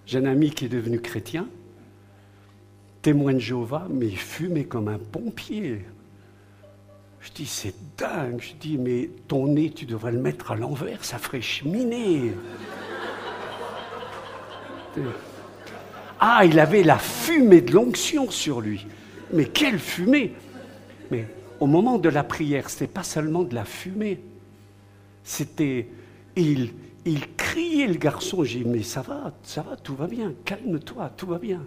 J'ai un ami qui est devenu chrétien, témoin de Jéhovah, mais il fumait comme un pompier. Je dis, c'est dingue. Je dis, mais ton nez, tu devrais le mettre à l'envers, ça ferait cheminer. Ah, il avait la fumée de l'onction sur lui. Mais quelle fumée! Mais au moment de la prière, ce n'était pas seulement de la fumée. C'était... Il criait, le garçon. J'ai dit, mais ça va, tout va bien, calme-toi, tout va bien.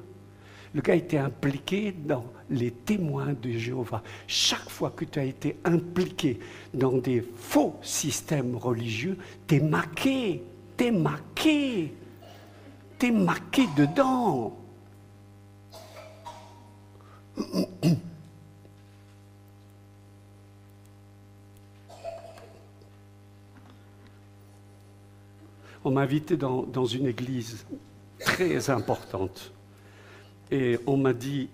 Le gars était impliqué dans les témoins de Jéhovah. Chaque fois que tu as été impliqué dans des faux systèmes religieux, t'es marqué dedans. On m'a invité dans une église très importante. Et on m'a dit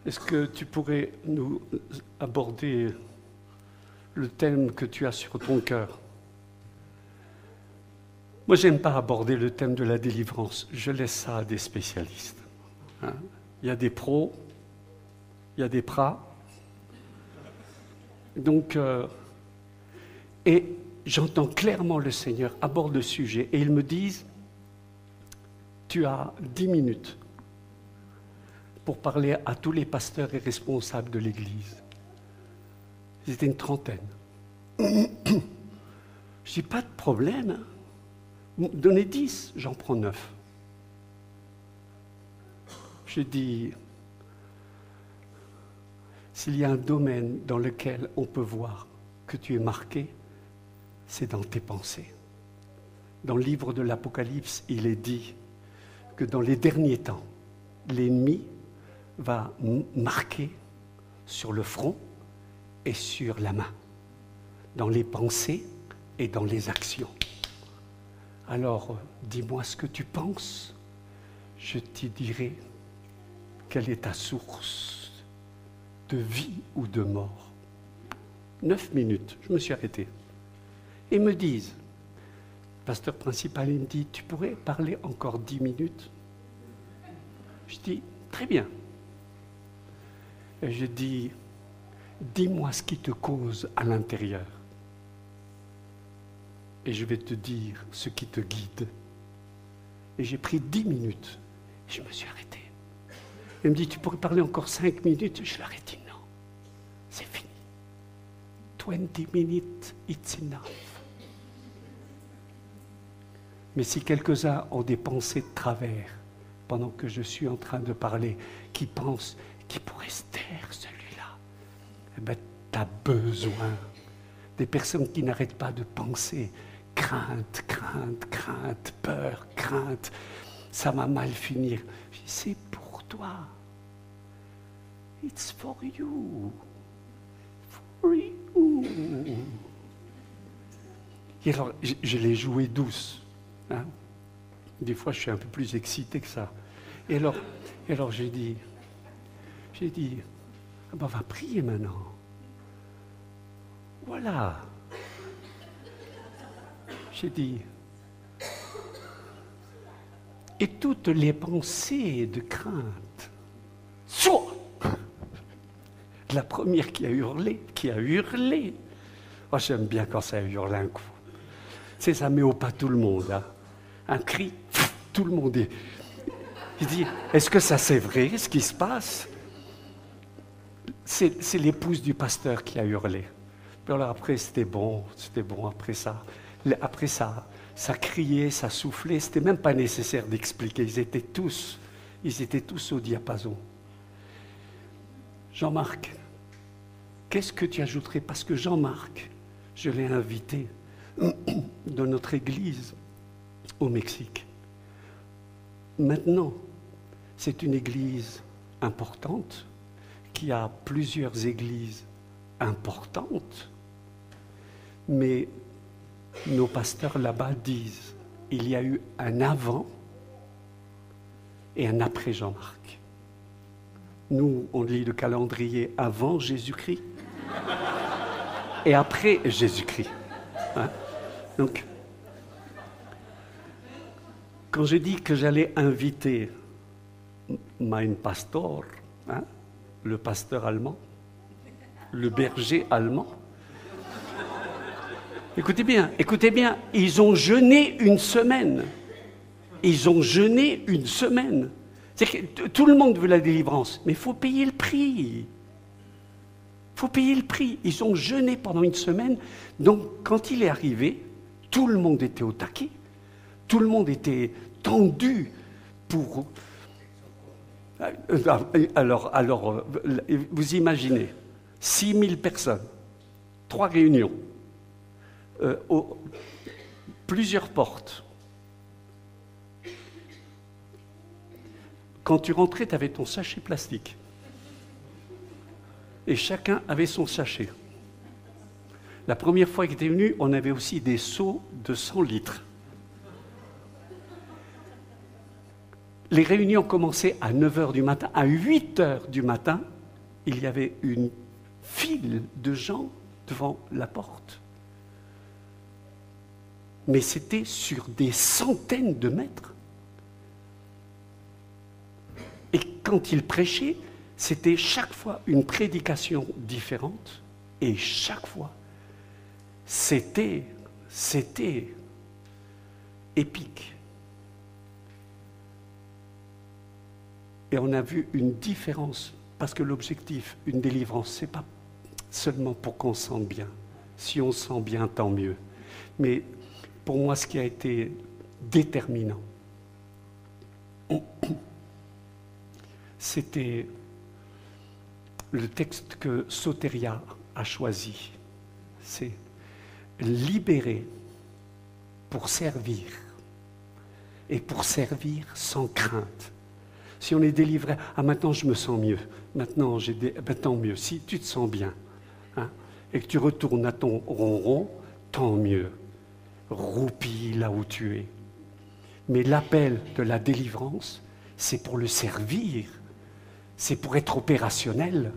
est-ce que tu pourrais nous aborder le thème que tu as sur ton cœur? Moi, j'aime pas aborder le thème de la délivrance. Je laisse ça à des spécialistes. Hein? Il y a des pros, il y a des pras. Donc, et j'entends clairement le Seigneur aborder le sujet et ils me disent, tu as 10 minutes pour parler à tous les pasteurs et responsables de l'Église. C'était une trentaine. Je dis, pas de problème. Donnez 10, j'en prends 9. Je dis, s'il y a un domaine dans lequel on peut voir que tu es marqué, c'est dans tes pensées. Dans le livre de l'Apocalypse, il est dit que dans les derniers temps, l'ennemi va marquer sur le front et sur la main, dans les pensées et dans les actions. Alors, dis-moi ce que tu penses, je te dirai quelle est ta source de vie ou de mort. 9 minutes, je me suis arrêté. Ils me disent, le pasteur principal, il me dit, tu pourrais parler encore 10 minutes? Je dis, très bien. Et je dis, dis-moi ce qui te cause à l'intérieur. Et je vais te dire ce qui te guide. Et j'ai pris 10 minutes. Et je me suis arrêté. Il me dit, tu pourrais parler encore 5 minutes? Je leur ai dit, non, c'est fini. 20 minutes, it's enough. Mais si quelques-uns ont des pensées de travers, pendant que je suis en train de parler, qui pensent qu'il pourrait se taire celui-là, eh bien, tu as besoin des personnes qui n'arrêtent pas de penser. Crainte, crainte, crainte, peur, crainte. Ça va mal finir. Je dis, c'est pour toi. It's for you. For you. Et alors, je l'ai joué douce. Hein? Des fois, je suis un peu plus excité que ça. Et alors j'ai dit, ah ben, on va prier maintenant. Voilà. J'ai dit, et toutes les pensées de crainte, soit la première qui a hurlé. Oh, j'aime bien quand ça hurle un coup. Tu sais, ça met au pas tout le monde. Hein. Un cri, tout le monde est... Il dit, est-ce que ça c'est vrai, ce qui se passe? C'est l'épouse du pasteur qui a hurlé. Puis alors après, c'était bon après ça. Après ça, ça criait, ça soufflait, c'était même pas nécessaire d'expliquer, ils étaient tous au diapason. Jean-Marc, qu'est-ce que tu ajouterais? Parce que Jean-Marc, je l'ai invité dans notre église au Mexique. Maintenant, c'est une église importante, qui a plusieurs églises importantes, mais nos pasteurs là-bas disent, il y a eu un avant et un après Jean-Marc. Nous, on lit le calendrier avant Jésus-Christ et après Jésus-Christ. Hein? Donc, quand j'ai dit que j'allais inviter mein Pastor, hein, le pasteur allemand, le berger allemand, écoutez bien, ils ont jeûné une semaine. C'est que tout le monde veut la délivrance, mais il faut payer le prix. Ils ont jeûné pendant une semaine. Donc, quand il est arrivé, tout le monde était au taquet. Tout le monde était tendu pour... Alors, vous imaginez, 6000 personnes, 3 réunions, plusieurs portes. Quand tu rentrais, tu avais ton sachet plastique. Et chacun avait son sachet. La première fois qu'il était venu, on avait aussi des seaux de 100 litres. Les réunions commençaient à 9 h du matin. À 8 h du matin, il y avait une file de gens devant la porte. Mais c'était sur des centaines de mètres. Et quand il prêchait, c'était chaque fois une prédication différente. Et chaque fois, c'était épique. Et on a vu une différence, parce que l'objectif, une délivrance, ce n'est pas seulement pour qu'on se sente bien. Si on se sent bien, tant mieux. Mais pour moi, ce qui a été déterminant, c'était le texte que Soteria a choisi. C'est libérer pour servir, et pour servir sans crainte. Si on est délivré, maintenant je me sens mieux, maintenant tant mieux. Si tu te sens bien, hein, et que tu retournes à ton ronron, tant mieux. Roupille là où tu es. Mais l'appel de la délivrance, c'est pour le servir, c'est pour être opérationnel,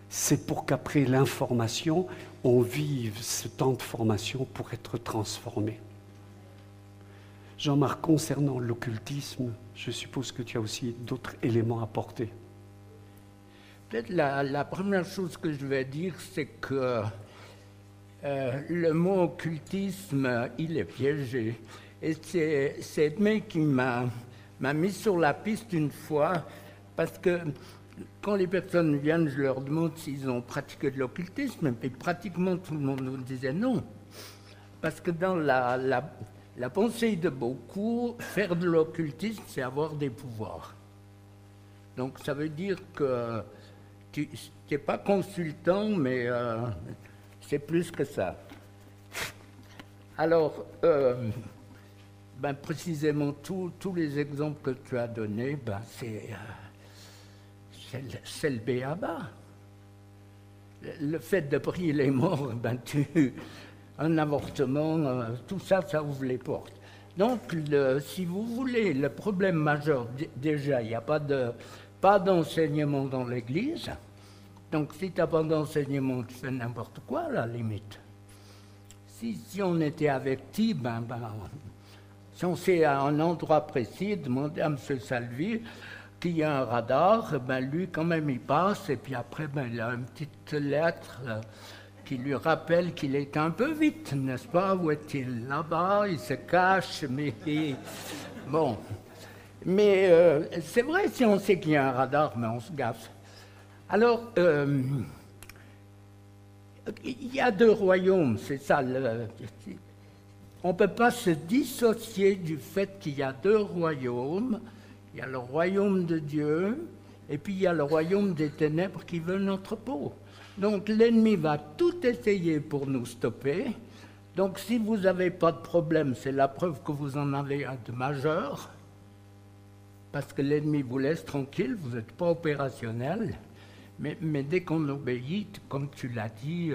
c'est pour qu'après l'information, on vive ce temps de formation pour être transformé. Jean-Marc, concernant l'occultisme, je suppose que tu as aussi d'autres éléments à apporter. Peut-être la première chose que je vais dire, c'est que le mot occultisme, il est piégé. Et c'est Edmé qui m'a mis sur la piste une fois, parce que quand les personnes viennent, je leur demande s'ils ont pratiqué de l'occultisme, et pratiquement tout le monde nous disait non. Parce que dans la pensée de beaucoup, faire de l'occultisme, c'est avoir des pouvoirs. Donc ça veut dire que tu n'es pas consultant, mais c'est plus que ça. Alors, précisément, tous les exemples que tu as donnés, c'est le b.a.-ba. Le fait de prier les morts, un avortement, tout ça, ça ouvre les portes. Donc, si vous voulez, le problème majeur, déjà, il n'y a pas d'enseignement dans l'Église. Donc, si tu n'as pas d'enseignement, tu fais n'importe quoi, à la limite. Si on était averti, si on sait à un endroit précis, demander à M. Salvi qu'il y a un radar, lui, quand même, il passe, et puis après, il a une petite lettre qui lui rappelle qu'il est un peu vite, n'est-ce pas? Où est-il? Là-bas, il se cache, mais bon. Mais c'est vrai, si on sait qu'il y a un radar, mais on se gaffe. Alors, il y a deux royaumes, c'est ça. On ne peut pas se dissocier du fait qu'il y a deux royaumes. Il y a le royaume de Dieu, et puis il y a le royaume des ténèbres qui veut notre peau. Donc l'ennemi va tout essayer pour nous stopper. Donc si vous n'avez pas de problème, c'est la preuve que vous en avez un de majeur, parce que l'ennemi vous laisse tranquille, vous n'êtes pas opérationnel. Mais dès qu'on obéit, comme tu l'as dit,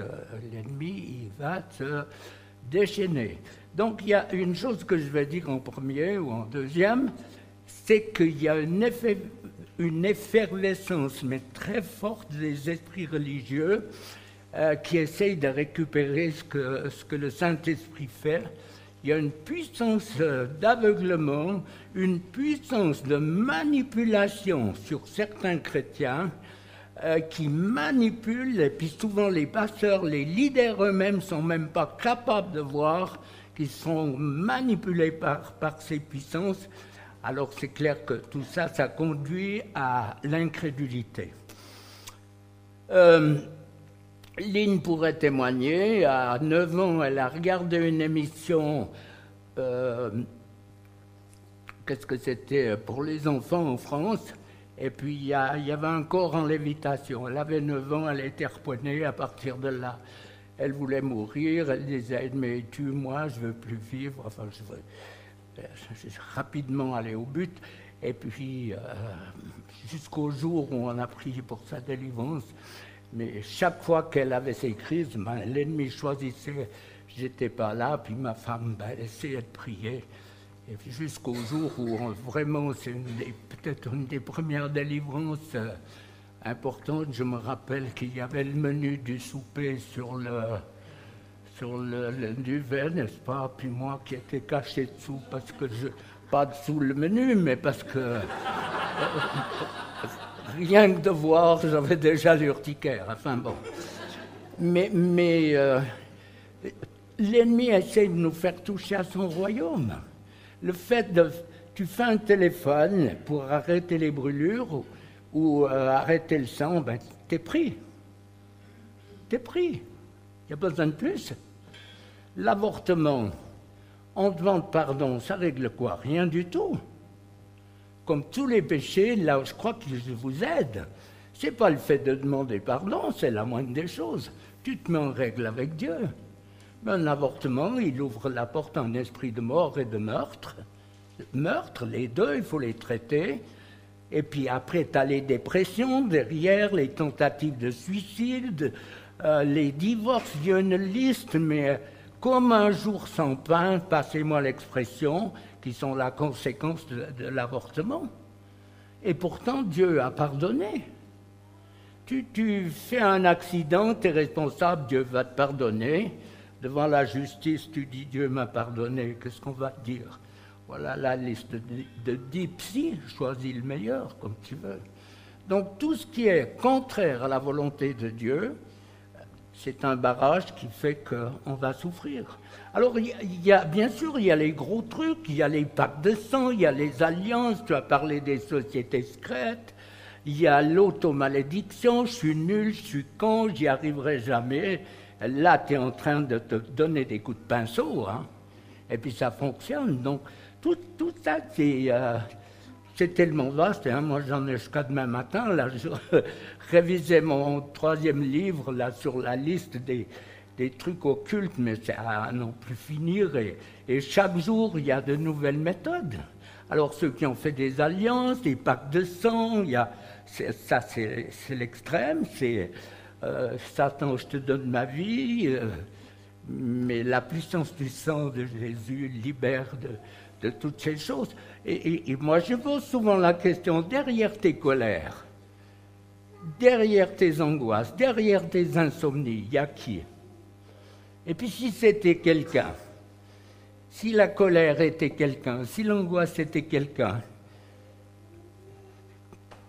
l'ennemi, il va te déchaîner. Donc il y a une chose que je vais dire en premier ou en deuxième, c'est qu'il y a une effervescence, mais très forte, des esprits religieux qui essayent de récupérer ce que le Saint-Esprit fait. Il y a une puissance d'aveuglement, une puissance de manipulation sur certains chrétiens qui manipulent, et puis souvent les pasteurs, les leaders eux-mêmes ne sont même pas capables de voir qu'ils sont manipulés par ces puissances. Alors c'est clair que tout ça, ça conduit à l'incrédulité. Lynn pourrait témoigner, à 9 ans, elle a regardé une émission, qu'est-ce que c'était, pour les enfants en France, et puis il y avait un corps en lévitation. Elle avait 9 ans, elle était harponnée à partir de là. Elle voulait mourir, elle disait, mais tue-moi, je ne veux plus vivre, enfin je veux rapidement aller au but. Et puis, jusqu'au jour où on a prié pour sa délivrance, Mais chaque fois qu'elle avait ses crises, l'ennemi choisissait, j'étais pas là, puis ma femme essayait de prier. Et jusqu'au jour où vraiment, c'est peut-être une des premières délivrances importantes. Je me rappelle qu'il y avait le menu du souper sur le duvet, n'est-ce pas? Puis moi qui étais caché dessous, parce que pas dessous le menu, mais parce que rien que de voir, j'avais déjà l'urticaire. Enfin bon. Mais l'ennemi essaie de nous faire toucher à son royaume. Le fait de... Tu fais un téléphone pour arrêter les brûlures ou arrêter le sang, ben, t'es pris. T'es pris. Il n'y a pas besoin de plus. L'avortement, on demande pardon, ça règle quoi? Rien du tout. Comme tous les péchés, là, je crois que je vous aide. C'est pas le fait de demander pardon, c'est la moindre des choses. Tu te mets en règle avec Dieu. Mais un avortement, il ouvre la porte à un esprit de mort et de meurtre. Meurtre, les deux, il faut les traiter. Et puis après, tu as les dépressions derrière, les tentatives de suicide, les divorces, il y a une liste, mais comme un jour sans pain, passez-moi l'expression, qui sont la conséquence de l'avortement. Et pourtant, Dieu a pardonné. Tu fais un accident, tu es responsable, Dieu va te pardonner. Devant la justice, tu dis Dieu m'a pardonné, qu'est-ce qu'on va te dire? Voilà la liste de 10 psys, choisis le meilleur comme tu veux. Donc tout ce qui est contraire à la volonté de Dieu, c'est un barrage qui fait qu'on va souffrir. Alors bien sûr, il y a les gros trucs, il y a les pactes de sang, il y a les alliances, tu as parlé des sociétés secrètes, il y a l'automalédiction, je suis nul, je suis con, j'y arriverai jamais. Là, tu es en train de te donner des coups de pinceau, hein, et puis ça fonctionne. Donc, tout ça, c'est tellement vaste. Hein. Moi, j'en ai jusqu'à demain matin. Là, je révisais mon 3e livre là, sur la liste des trucs occultes, mais c'est à n'en plus finir. Et chaque jour, il y a de nouvelles méthodes. Alors, ceux qui ont fait des alliances, des pactes de sang, ça, c'est l'extrême, c'est... Satan, je te donne ma vie, mais la puissance du sang de Jésus libère de toutes ces choses. Et moi, je pose souvent la question, derrière tes colères, derrière tes angoisses, derrière tes insomnies, il y a qui? Et puis si c'était quelqu'un, si la colère était quelqu'un, si l'angoisse était quelqu'un,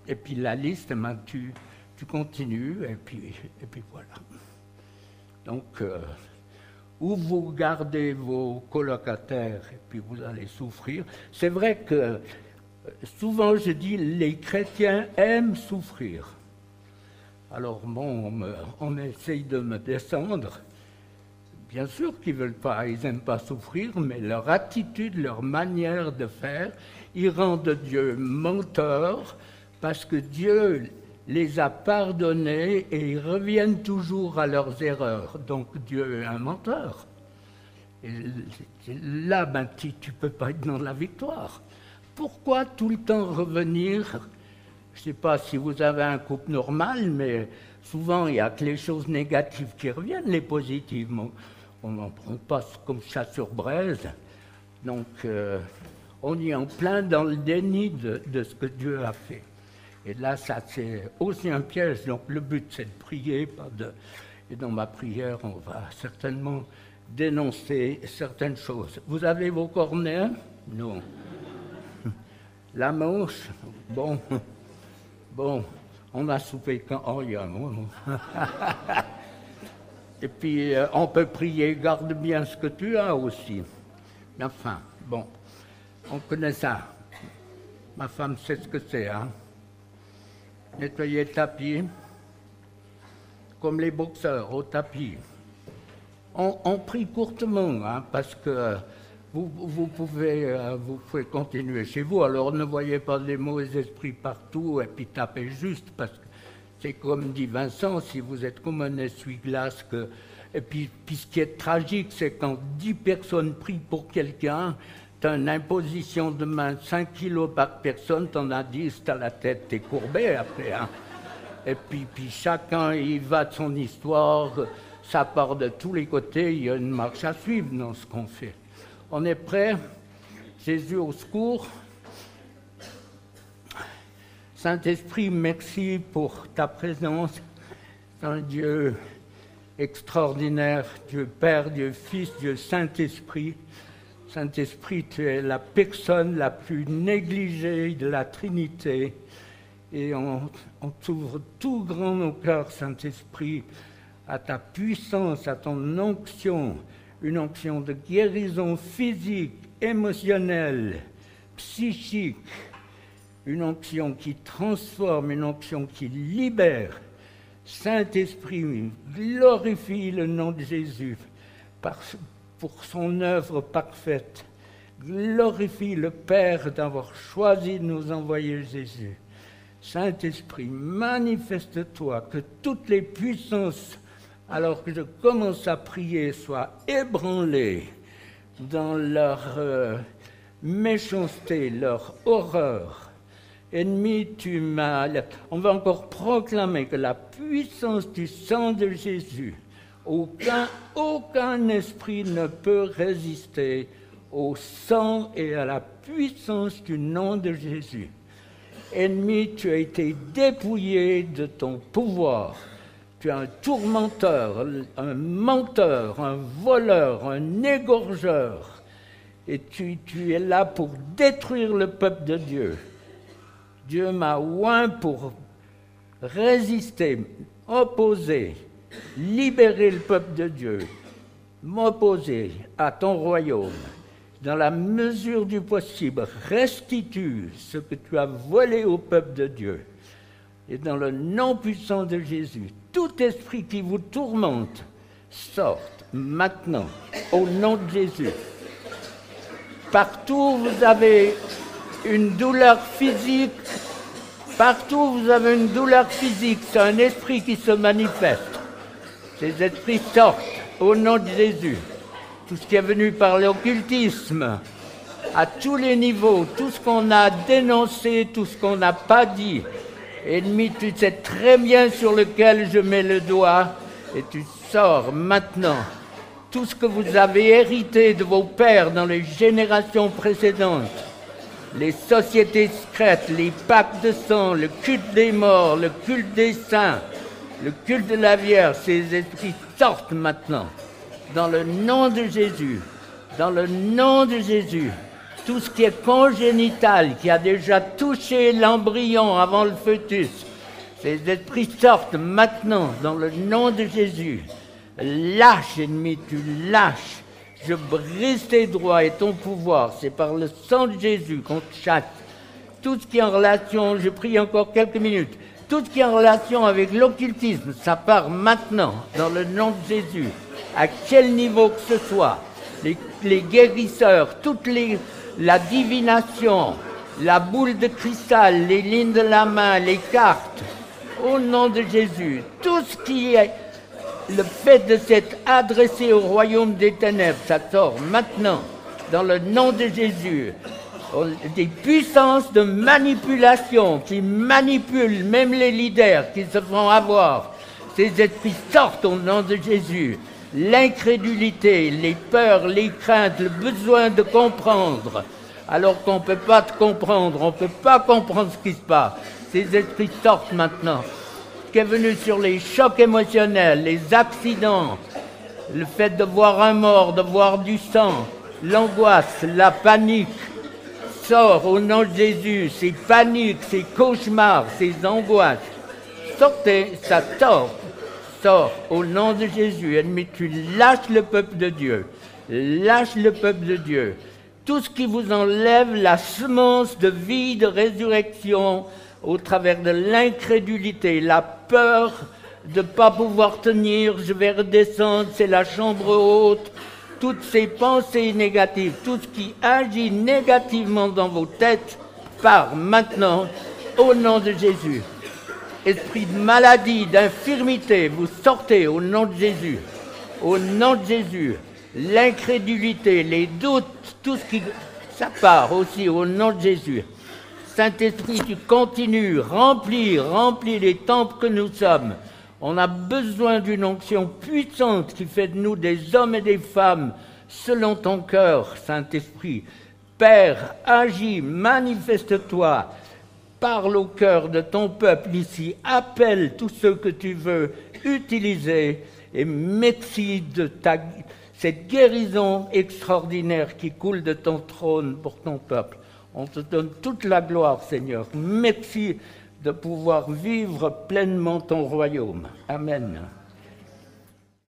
et puis la liste, tu continues, et puis voilà. Donc, où vous gardez vos colocataires, et puis vous allez souffrir. C'est vrai que, souvent je dis, les chrétiens aiment souffrir. Alors bon, on essaye de me descendre. Bien sûr qu'ils veulent pas, ils n'aiment pas souffrir, mais leur attitude, leur manière de faire, ils rendent Dieu menteur, parce que Dieu les a pardonnés et ils reviennent toujours à leurs erreurs. Donc Dieu est un menteur. Et là, tu ne peux pas être dans la victoire. Pourquoi tout le temps revenir? Je ne sais pas si vous avez un couple normal, mais souvent il n'y a que les choses négatives qui reviennent, les positives. On passe comme ça sur braise. Donc on est en plein dans le déni de ce que Dieu a fait. Et là, ça, c'est aussi un piège. Donc, le but, c'est de prier. Et dans ma prière, on va certainement dénoncer certaines choses. Vous avez vos cornets? Non. La manche? Bon. On a soupé quand? Oh, il y a un moment. Et puis, on peut prier, garde bien ce que tu as aussi. Mais enfin, bon, on connaît ça. Ma femme sait ce que c'est, hein. Nettoyer le tapis, comme les boxeurs au tapis. On prie courtement, hein, parce que vous pouvez continuer chez vous. Alors ne voyez pas les mauvais esprits partout et puis tapez juste, parce que c'est comme dit Vincent, si vous êtes comme un essuie-glace. Et puis ce qui est tragique, c'est quand 10 personnes prient pour quelqu'un, tu as une imposition de main 5 kilos par personne, tu en as 10, tu as la tête, tu es courbé après. Hein. Et puis chacun il va de son histoire, ça part de tous les côtés, il y a une marche à suivre dans ce qu'on fait. On est prêt? Jésus au secours. Saint-Esprit, merci pour ta présence. Un Dieu extraordinaire, Dieu Père, Dieu Fils, Dieu Saint-Esprit. Saint-Esprit, tu es la personne la plus négligée de la Trinité. Et on t'ouvre tout grand nos cœurs, Saint-Esprit, à ta puissance, à ton onction, une onction de guérison physique, émotionnelle, psychique, une onction qui transforme, une onction qui libère. Saint-Esprit, glorifie le nom de Jésus pour son œuvre parfaite. Glorifie le Père d'avoir choisi de nous envoyer Jésus. Saint-Esprit, manifeste-toi, que toutes les puissances, alors que je commence à prier, soient ébranlées dans leur méchanceté, leur horreur. Ennemi, on va encore proclamer que la puissance du sang de Jésus, aucun esprit ne peut résister au sang et à la puissance du nom de Jésus. Ennemi, tu as été dépouillé de ton pouvoir. Tu es un tourmenteur, un menteur, un voleur, un égorgeur. Et tu es là pour détruire le peuple de Dieu. Dieu m'a oint pour résister, opposer, libérer le peuple de Dieu, m'opposer à ton royaume. Dans la mesure du possible, restitue ce que tu as volé au peuple de Dieu. Et dans le nom puissant de Jésus, tout esprit qui vous tourmente, sorte maintenant, au nom de Jésus. Partout où vous avez une douleur physique, c'est un esprit qui se manifeste. Ces esprits sortent au nom de Jésus. Tout ce qui est venu par l'occultisme, à tous les niveaux, tout ce qu'on a dénoncé, tout ce qu'on n'a pas dit. Ennemi, tu sais très bien sur lequel je mets le doigt, et tu sors maintenant. Tout ce que vous avez hérité de vos pères dans les générations précédentes, les sociétés secrètes, les pactes de sang, le culte des morts, le culte des saints, le culte de la Vierge, ces esprits sortent maintenant. Dans le nom de Jésus, dans le nom de Jésus, tout ce qui est congénital, qui a déjà touché l'embryon avant le fœtus, ces esprits sortent maintenant dans le nom de Jésus. Lâche, ennemi, tu lâches. Je brise tes droits et ton pouvoir. C'est par le sang de Jésus qu'on te chasse. Tout ce qui est en relation, je prie encore quelques minutes, tout ce qui est en relation avec l'occultisme, ça part maintenant dans le nom de Jésus. À quel niveau que ce soit, les guérisseurs, la divination, la boule de cristal, les lignes de la main, les cartes, au nom de Jésus, tout ce qui est le fait de s'être adressé au royaume des ténèbres, ça sort maintenant, dans le nom de Jésus. Des puissances de manipulation qui manipulent même les leaders qui se font avoir. Ces esprits sortent au nom de Jésus. L'incrédulité, les peurs, les craintes, le besoin de comprendre, alors qu'on ne peut pas te comprendre, on ne peut pas comprendre ce qui se passe. Ces esprits sortent maintenant. Ce qui est venu sur les chocs émotionnels, les accidents, le fait de voir un mort, de voir du sang, l'angoisse, la panique, sort au nom de Jésus, ces paniques, ces cauchemars, ces angoisses. Sortez, ça sort. Sors au nom de Jésus, ennemi, tu lâches le peuple de Dieu. Lâche le peuple de Dieu. Tout ce qui vous enlève la semence de vie, de résurrection, au travers de l'incrédulité, la peur de ne pas pouvoir tenir, je vais redescendre, c'est la chambre haute, toutes ces pensées négatives, tout ce qui agit négativement dans vos têtes, part maintenant au nom de Jésus. Esprit de maladie, d'infirmité, vous sortez au nom de Jésus. Au nom de Jésus. L'incrédulité, les doutes, tout ce qui... ça part aussi au nom de Jésus. Saint-Esprit, tu continues, remplis les temples que nous sommes. On a besoin d'une onction puissante qui fait de nous des hommes et des femmes selon ton cœur, Saint-Esprit. Père, agis, manifeste-toi, parle au cœur de ton peuple ici, appelle tous ceux que tu veux utiliser et merci de cette guérison extraordinaire qui coule de ton trône pour ton peuple. On te donne toute la gloire, Seigneur. Merci de pouvoir vivre pleinement ton royaume. Amen.